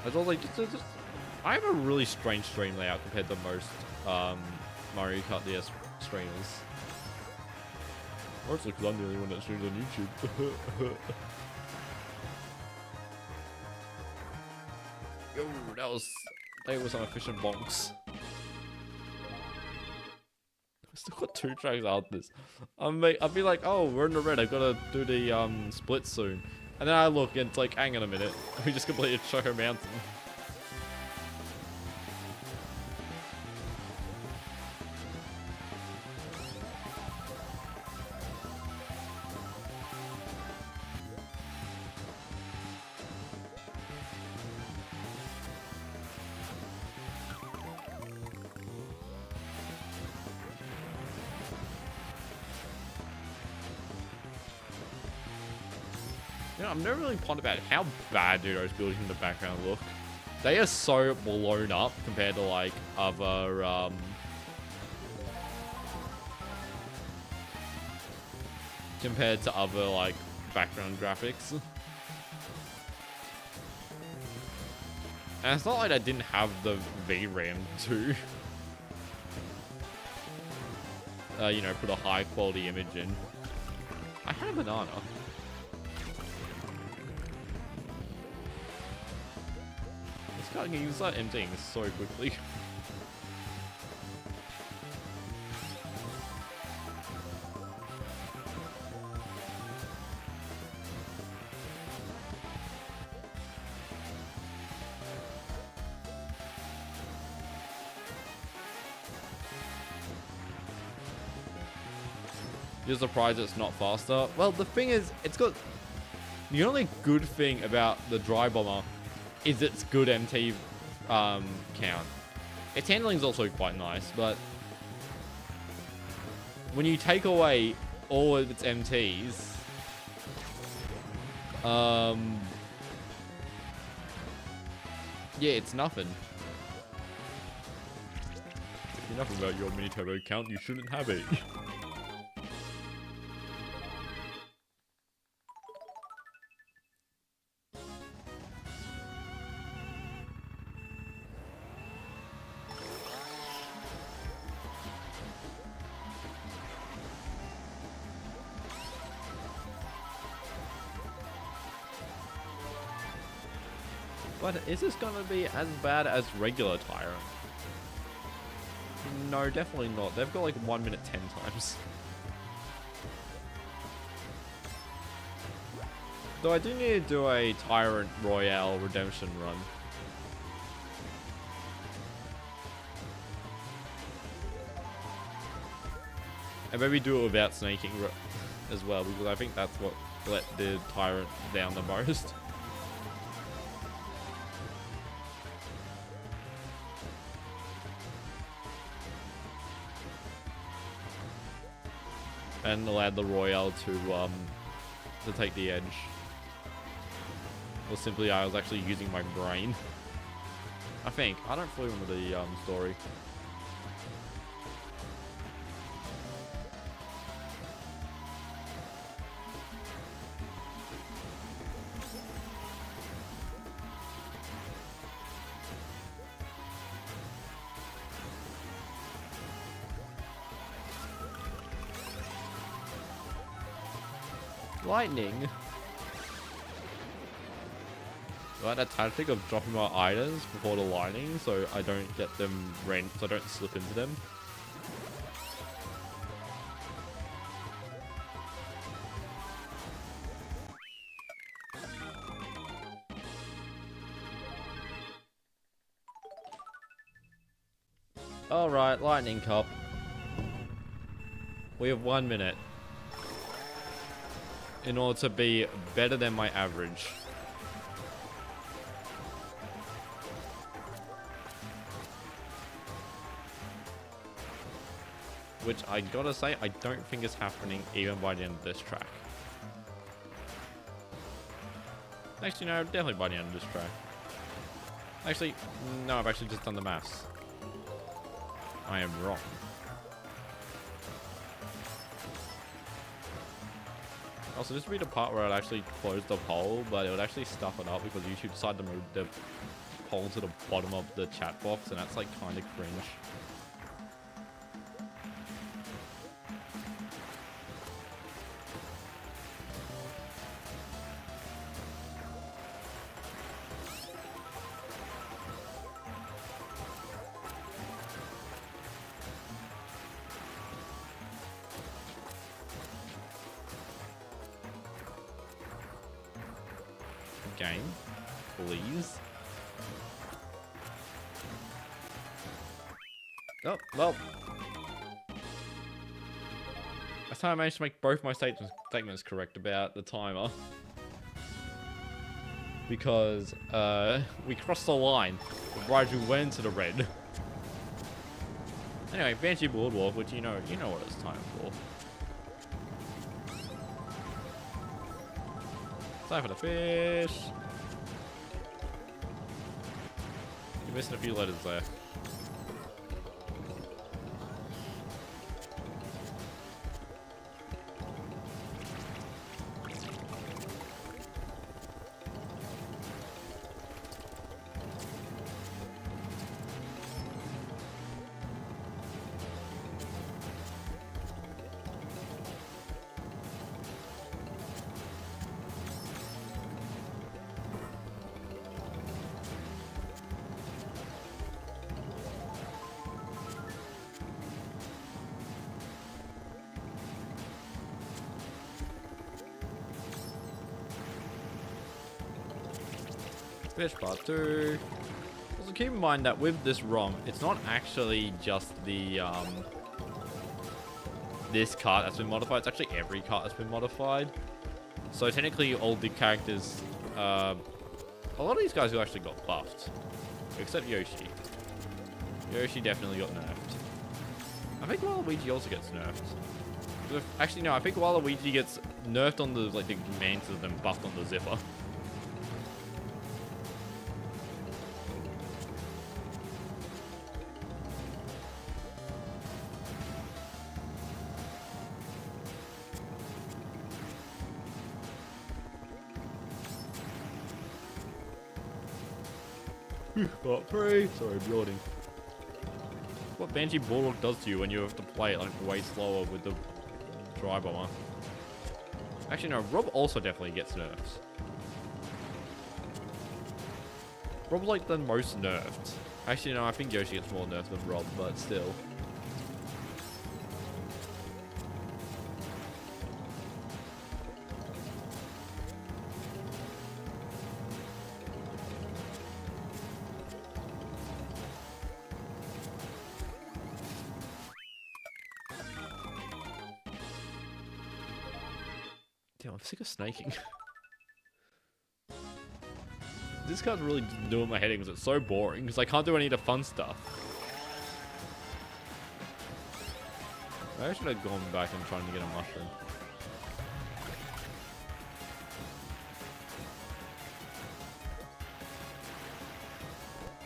[SPEAKER 1] I was like, I have a really strange stream layout compared to most Mario Kart DS streamers. Or it's because I'm the only one that streams on YouTube. Yo, they were some efficient bonks. I still got 2 tracks out this. I'll be like, oh, we're in the red, I've got to do the split soon. And then I look and it's like, hang on a minute. We just completed Choco Mountain. You know, I've never really pondered about how bad do those buildings in the background look. They are so blown up compared to like other compared to other like background graphics. And it's not like I didn't have the VRAM to you know, put a high quality image in. I had a banana. God, you can start emptying so quickly. You're surprised it's not faster? Well, the thing is, it's got... The only good thing about the Dry Bomber is its good MT count. Its handling is also quite nice, but when you take away all of its MTs, yeah, it's nothing. If you're nothing about your mini turbo count, you shouldn't have it. But is this gonna be as bad as regular Tyrant? No, definitely not. They've got like 1 minute 10 times. Though I do need to do a Tyrant Royale redemption run. And maybe do it without snaking as well, because I think that's what let the Tyrant down the most. And allowed the Royale to take the edge. Or simply I was actually using my brain. I think. I don't fully remember the story. Lightning. I like that tactic of dropping my items before the lightning so I don't get them so I don't slip into them. Alright, lightning cup. We have 1 minute. In order to be better than my average. Which I gotta say, I don't think is happening even by the end of this track. Actually, no, definitely by the end of this track. Actually, no, I've actually just done the maths. I am wrong. Also, this would be the part where I'd actually close the poll, but it would actually stuff it up because YouTube decided to move the poll to the bottom of the chat box, and that's like kind of cringe. Game, please. Oh, well. That's how I managed to make both my statements correct about the timer. Because, we crossed the line right as we went into the red. Anyway, Banshee Boardwalk, which you know what it's time for. Time for the fish. You're missing a few letters there. Fish part 2. Also keep in mind that with this ROM, it's not actually just the this cart that's been modified. It's actually every cart that's been modified. So technically all the characters, a lot of these guys who actually got buffed. Except Yoshi. Yoshi definitely got nerfed. I think Waluigi also gets nerfed. Actually, no, I think Waluigi gets nerfed on the like the mantis and then buffed on the zipper. Got free. Sorry, I'm yawning. What Banshee Bulldog does to you when you have to play it like way slower with the dry bomber. Actually, no, Rob also definitely gets nerfs. Rob's like the most nerfed. Actually, no, I think Yoshi gets more nerfed than Rob, but still. Damn, I'm sick of snaking. This card's really doing my head in because it's so boring because I can't do any of the fun stuff. I should have gone back and trying to get a mushroom.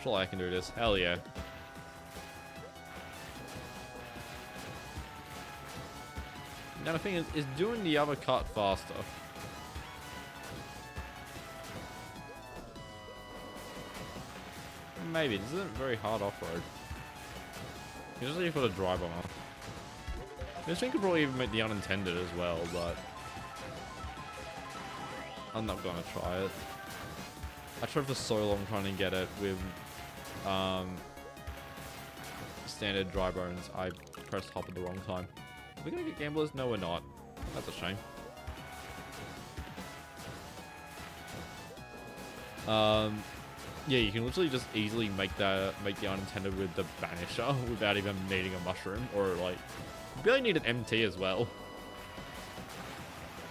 [SPEAKER 1] Surely I can do this. Hell yeah. Now the thing is doing the other cut faster. Maybe, this isn't very hard off-road. Usually for the dry bomber. This thing could probably even make the unintended as well, but I'm not gonna try it. I tried for so long trying to get it with standard dry bones. I pressed hop at the wrong time. Are we gonna get gamblers? No, we're not. That's a shame. Yeah, you can literally just easily make the unintended with the banisher without even needing a mushroom, or like, you barely need an MT as well.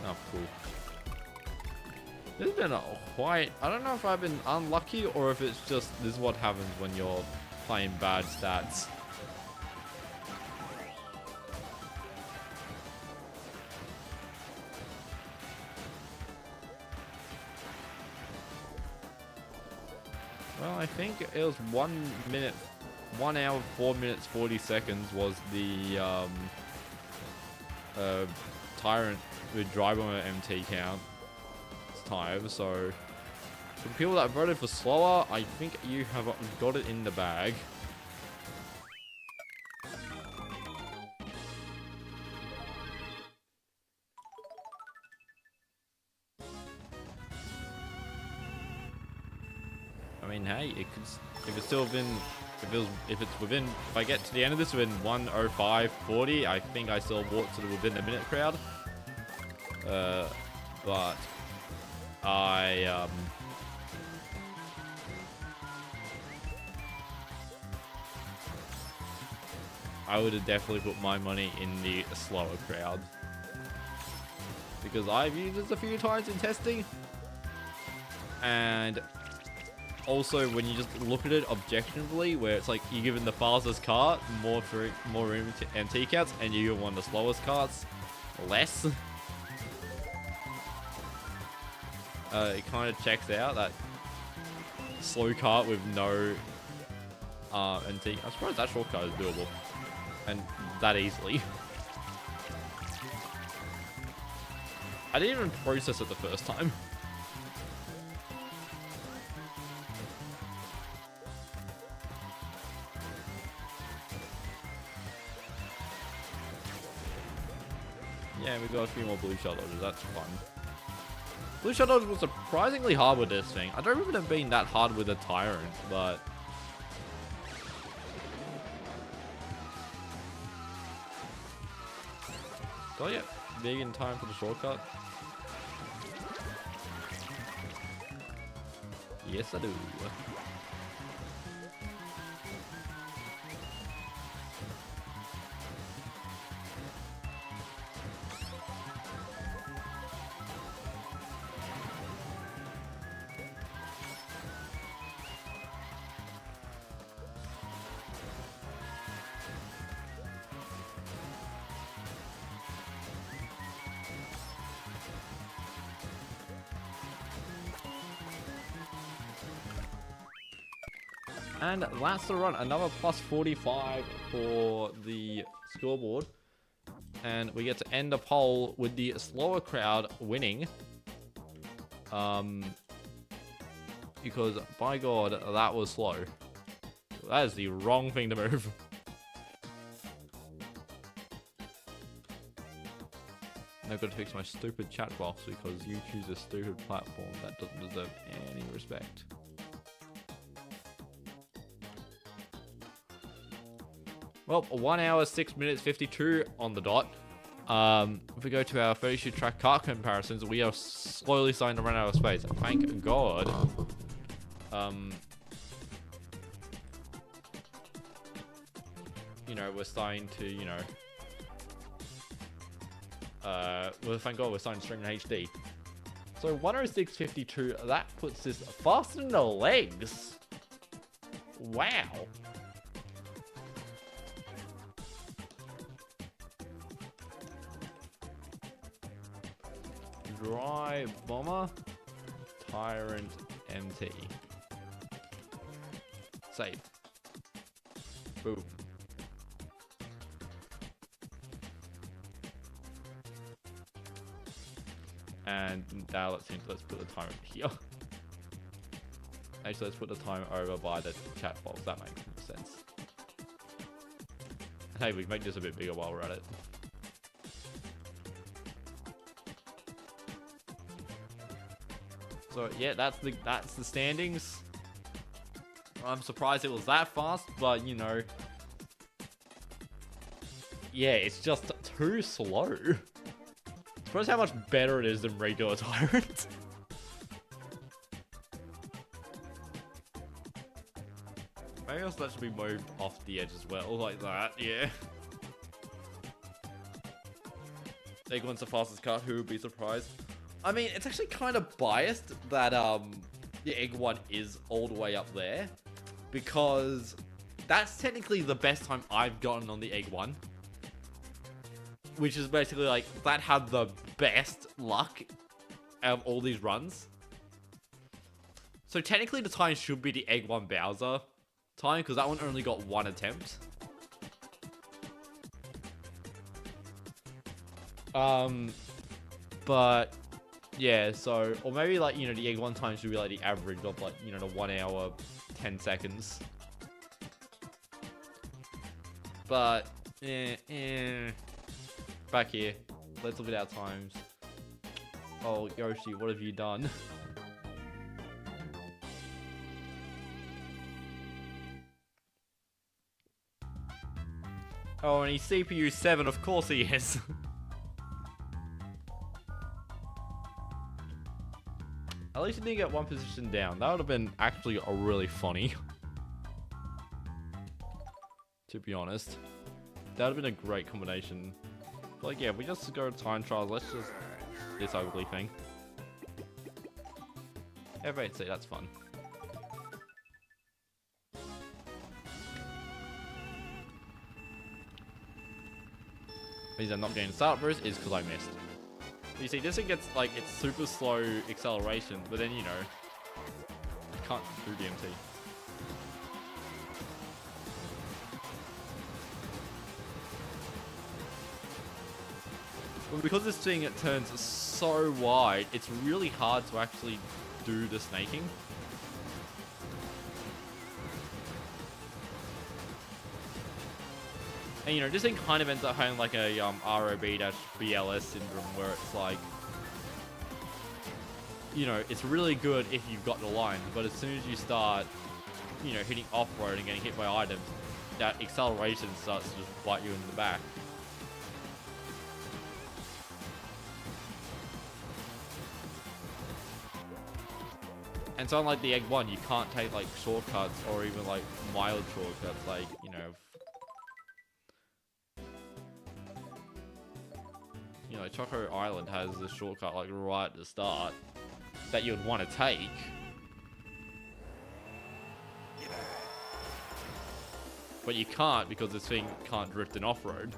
[SPEAKER 1] Oh, cool. This has been a quite, I don't know if I've been unlucky or if it's just, this is what happens when you're playing bad stats. Well, I think it was 1 hour, 4 minutes, 40 seconds was the Tyrant with drive on an MT count time. So for the people that voted for slower, I think you have got it in the bag. I mean, hey, it could, if it's still within, if I get to the end of this within 1:05:40, I think I still walk to the within the minute crowd. But I would have definitely put my money in the slower crowd because I've used this a few times in testing, and also when you just look at it objectively, where it's like you're given the fastest cart more room to MT counts, and you give one of the slowest carts less. It kind of checks out that slow cart with no MT. I'm surprised that shortcut is doable and that easily. I didn't even process it the first time. Yeah, we got a few more blue shell dodges. That's fun. Blue shell dodge was surprisingly hard with this thing. I don't remember it being that hard with a Tyrant, but got it big in time for the shortcut. Yes, I do. And that's the run. Another plus 45 for the scoreboard. And we get to end the poll with the slower crowd winning. Because, by God, that was slow. That is the wrong thing to move. And I've got to fix my stupid chat box because you choose a stupid platform that doesn't deserve any respect. Well, 1 hour, 6 minutes, 52 on the dot. If we go to our 30 track kart comparisons, we are slowly starting to run out of space. Thank God. You know, we're starting to, you know... well, thank God we're starting to stream in HD. So 106.52, that puts this faster than the legs. Wow. Dry Bomber, Tyrant MT. Save. Boom. And now let's put the timer here. Actually, let's put the timer over by the chat box. That makes more sense. Hey, we can make this a bit bigger while we're at it. So yeah, that's the standings. I'm surprised it was that fast, but you know, yeah, it's just too slow. Suppose how much better it is than regular Tyrant. Maybe else that should be moved off the edge as well, like that. Yeah. Egg one's the fastest car. Who would be surprised? I mean, it's actually kind of biased that the egg one is all the way up there, because that's technically the best time I've gotten on the egg one, which is basically like that had the best luck out of all these runs. So technically the time should be the egg one Bowser time, because that one only got one attempt. But yeah, so, or maybe like, you know, the egg one time should be like the average of like, you know, the 1 hour, 10 seconds. But, back here, let's look at our times. Oh, Yoshi, what have you done? Oh, and he's CPU 7, of course he is. At least he didn't get one position down. That would have been actually a really funny. To be honest. That would have been a great combination. But like, yeah, we just go to time trials. Let's just... this ugly thing. F8C, that's fun. The reason I'm not getting start boost is because I missed. You see, this thing gets, like, it's super slow acceleration, but then, you know, you can't do DMT. But because this thing, it turns so wide, it's really hard to actually do the snaking. And, you know, this thing kind of ends up having like a ROB-BLS syndrome, where it's like, you know, it's really good if you've got the line, but as soon as you start, you know, hitting off-road and getting hit by items, that acceleration starts to just bite you in the back. And so unlike the Egg 1, you can't take like shortcuts or even like mild shortcuts, like, you know, Choco Island has this shortcut like right at the start that you'd want to take. But you can't because this thing can't drift in off-road.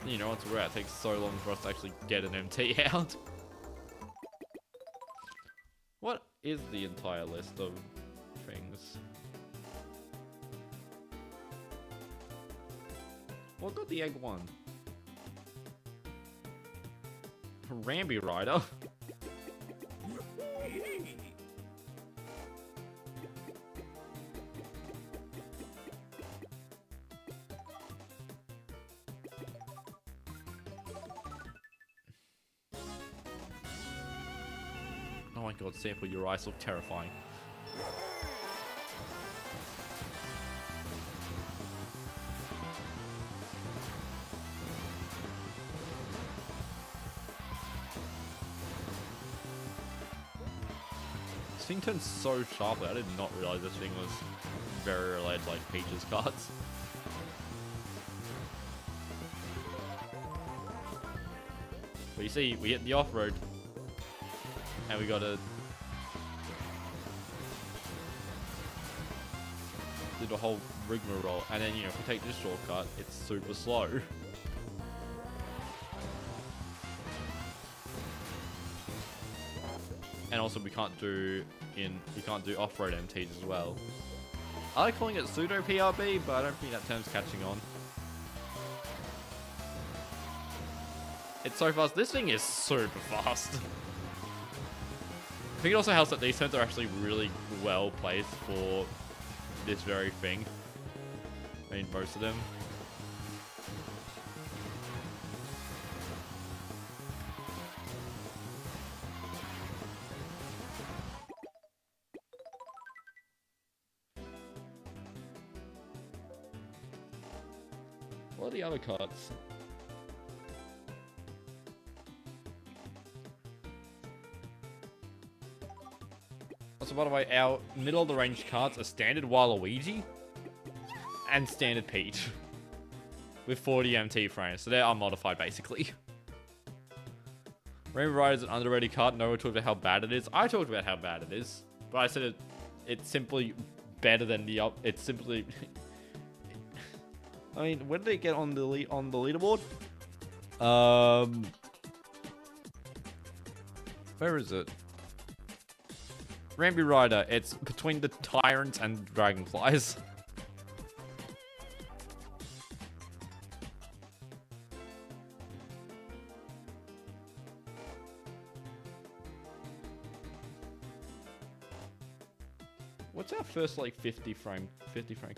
[SPEAKER 1] You know, once we're out, it takes so long for us to actually get an MT out. What is the entire list of things? What got the egg one? Ramby Rider. Oh my god, Sample, your eyes look terrifying. This thing turns so sharply. I did not realize this thing was very related to like Peach's cards. But you see, we hit the off-road. And we gotta do the whole rigmarole. And then, you know, if we take this shortcut, it's super slow. And also we can't do off-road MTs as well. I like calling it pseudo PRB, but I don't think that term's catching on. It's so fast. This thing is super fast. I think it also helps that these turns are actually really well placed for this very thing. I mean, most of them. What are the other cards? So by the way, our middle of the range cards are standard Waluigi and standard Peach with 40 MT frames, so they're unmodified basically. Rainbow Rider is an underrated card. No one talked about how bad it is. I talked about how bad it is, but I said it's simply better than the up. It's simply. I mean, where did it get on the leaderboard? Where is it? Ramby Rider, it's between the Tyrants and Dragonflies. What's our first like 50 frame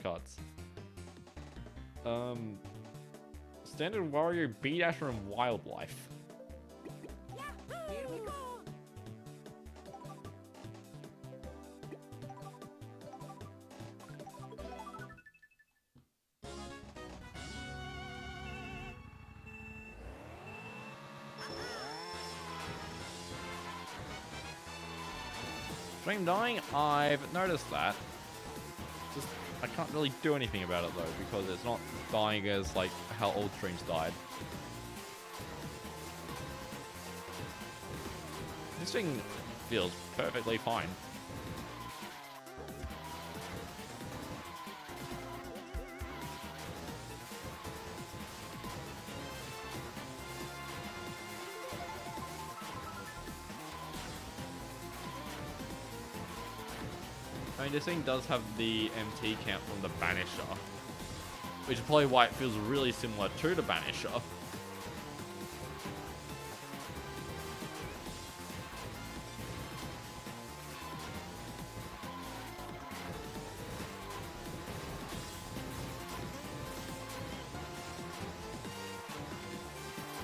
[SPEAKER 1] cards? Standard Wario, B-Dasher, and Wildlife. Stream dying? I've noticed that. Just, I can't really do anything about it though, because it's not dying as like how old streams died. This thing feels perfectly fine. I mean, this thing does have the MT count from the Banisher, which is probably why it feels really similar to the Banisher.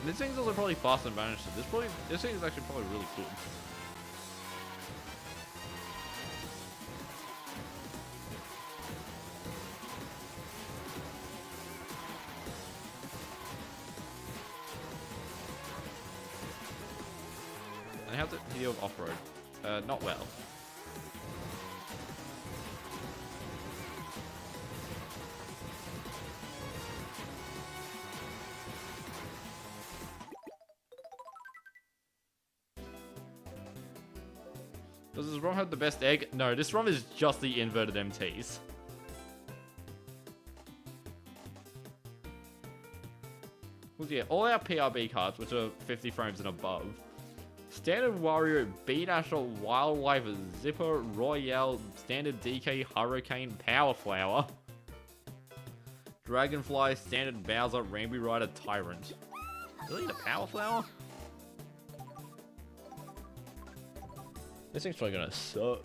[SPEAKER 1] This thing's also probably faster than Banisher. This thing is actually probably really good. And how's it deal with off-road? Not well. Does this ROM have the best egg? No, this ROM is just the inverted MTs. Well, yeah, all our PRB cards, which are 50 frames and above, Standard Wario, B-Dasher, Wildlife, Zipper, Royale, Standard DK, Hurricane, Power Flower. Dragonfly, Standard Bowser, Rambi Rider, Tyrant. Really, the Power Flower? This thing's probably gonna suck.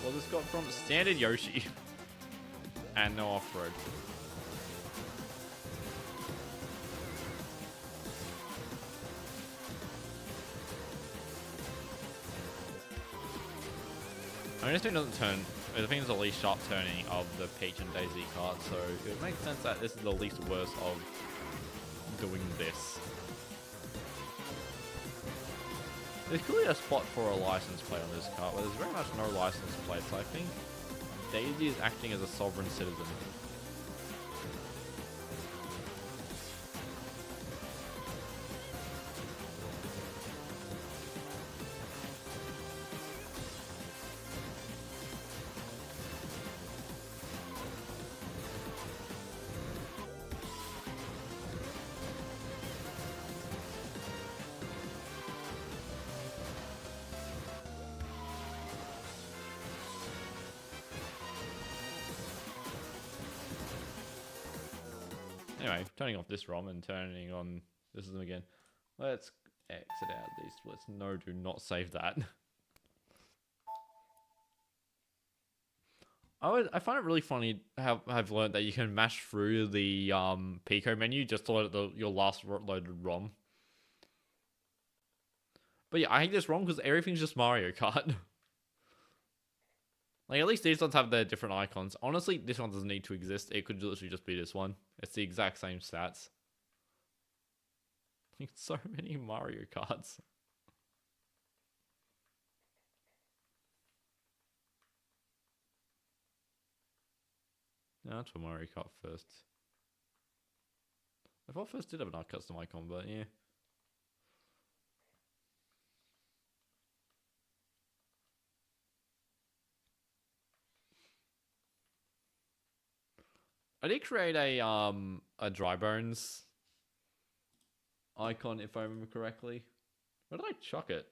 [SPEAKER 1] Well, this got from Standard Yoshi. And no off-road. I mean, this thing doesn't turn. The thing is the least sharp turning of the Peach and Daisy cart, so it makes sense that this is the least worst of doing this. There's clearly a spot for a license plate on this cart, but there's very much no license plate, so I think Daisy is acting as a sovereign citizen. Anyway, turning off this ROM and turning on this is again. Let's exit out these splits. No, do not save that. I find it really funny how I've learned that you can mash through the Pico menu just to load your last loaded ROM. But yeah, I hate this ROM because everything's just Mario Kart. Like, at least these ones have their different icons. Honestly, this one doesn't need to exist. It could literally just be this one. It's the exact same stats. Like, so many Mario Karts. No, that's for Mario Kart first. I thought first did have an custom icon, but yeah. I did create a Dry Bones icon, if I remember correctly. Where did I chuck it?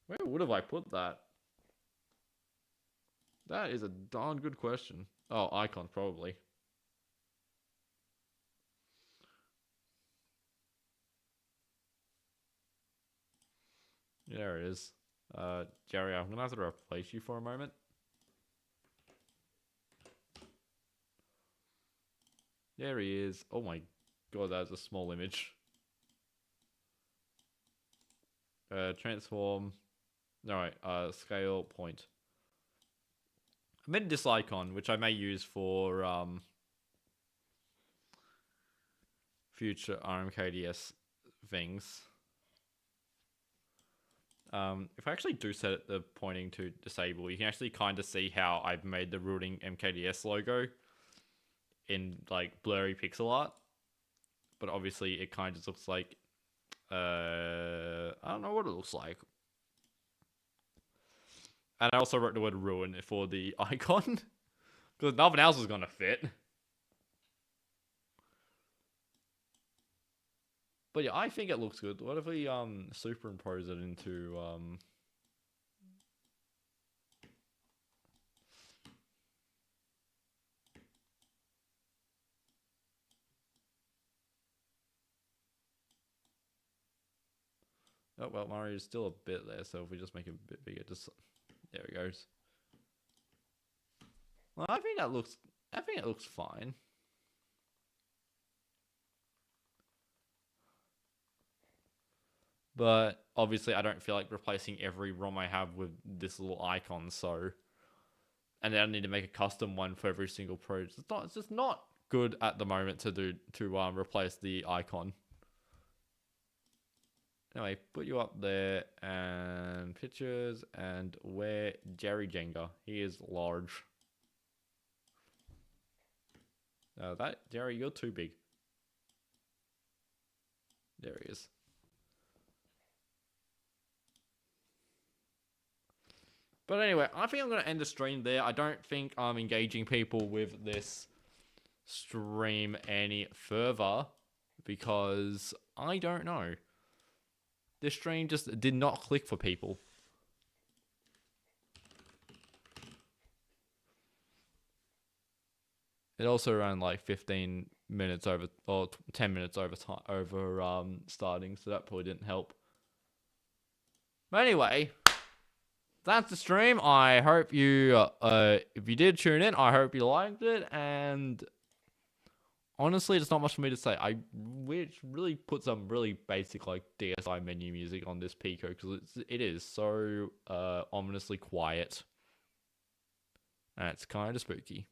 [SPEAKER 1] Where would have I put that? That is a darn good question. Oh, icon, probably. There it is. Jerry, I'm gonna have to replace you for a moment. There he is. Oh my god, that's a small image. Transform. Alright, scale point. I made this icon, which I may use for future MKDS things. If I actually do set the pointing to disable, you can actually kind of see how I've made the rooting MKDS logo in like blurry pixel art, but obviously it kind of just looks like I don't know what it looks like. And I also wrote the word ruin for the icon because nothing else is gonna fit. But yeah, I think it looks good. What if we superimpose it into oh well, Mario's still a bit there, so if we just make it a bit bigger, just there it goes. Well, I think it looks fine. But obviously I don't feel like replacing every ROM I have with this little icon, so and then I need to make a custom one for every single project. It's just not good at the moment to replace the icon. Anyway, put you up there and pictures and where Jerry Jenga. He is large. That Jerry, you're too big. There he is. But anyway, I think I'm going to end the stream there. I don't think I'm engaging people with this stream any further because I don't know. This stream just did not click for people. It also ran like 15 minutes over, or 10 minutes over starting, so that probably didn't help. But anyway, that's the stream. I hope you, if you did tune in, I hope you liked it. And honestly, there's not much for me to say. I really put some really basic like DSi menu music on this Pico because it is so ominously quiet, and it's kind of spooky.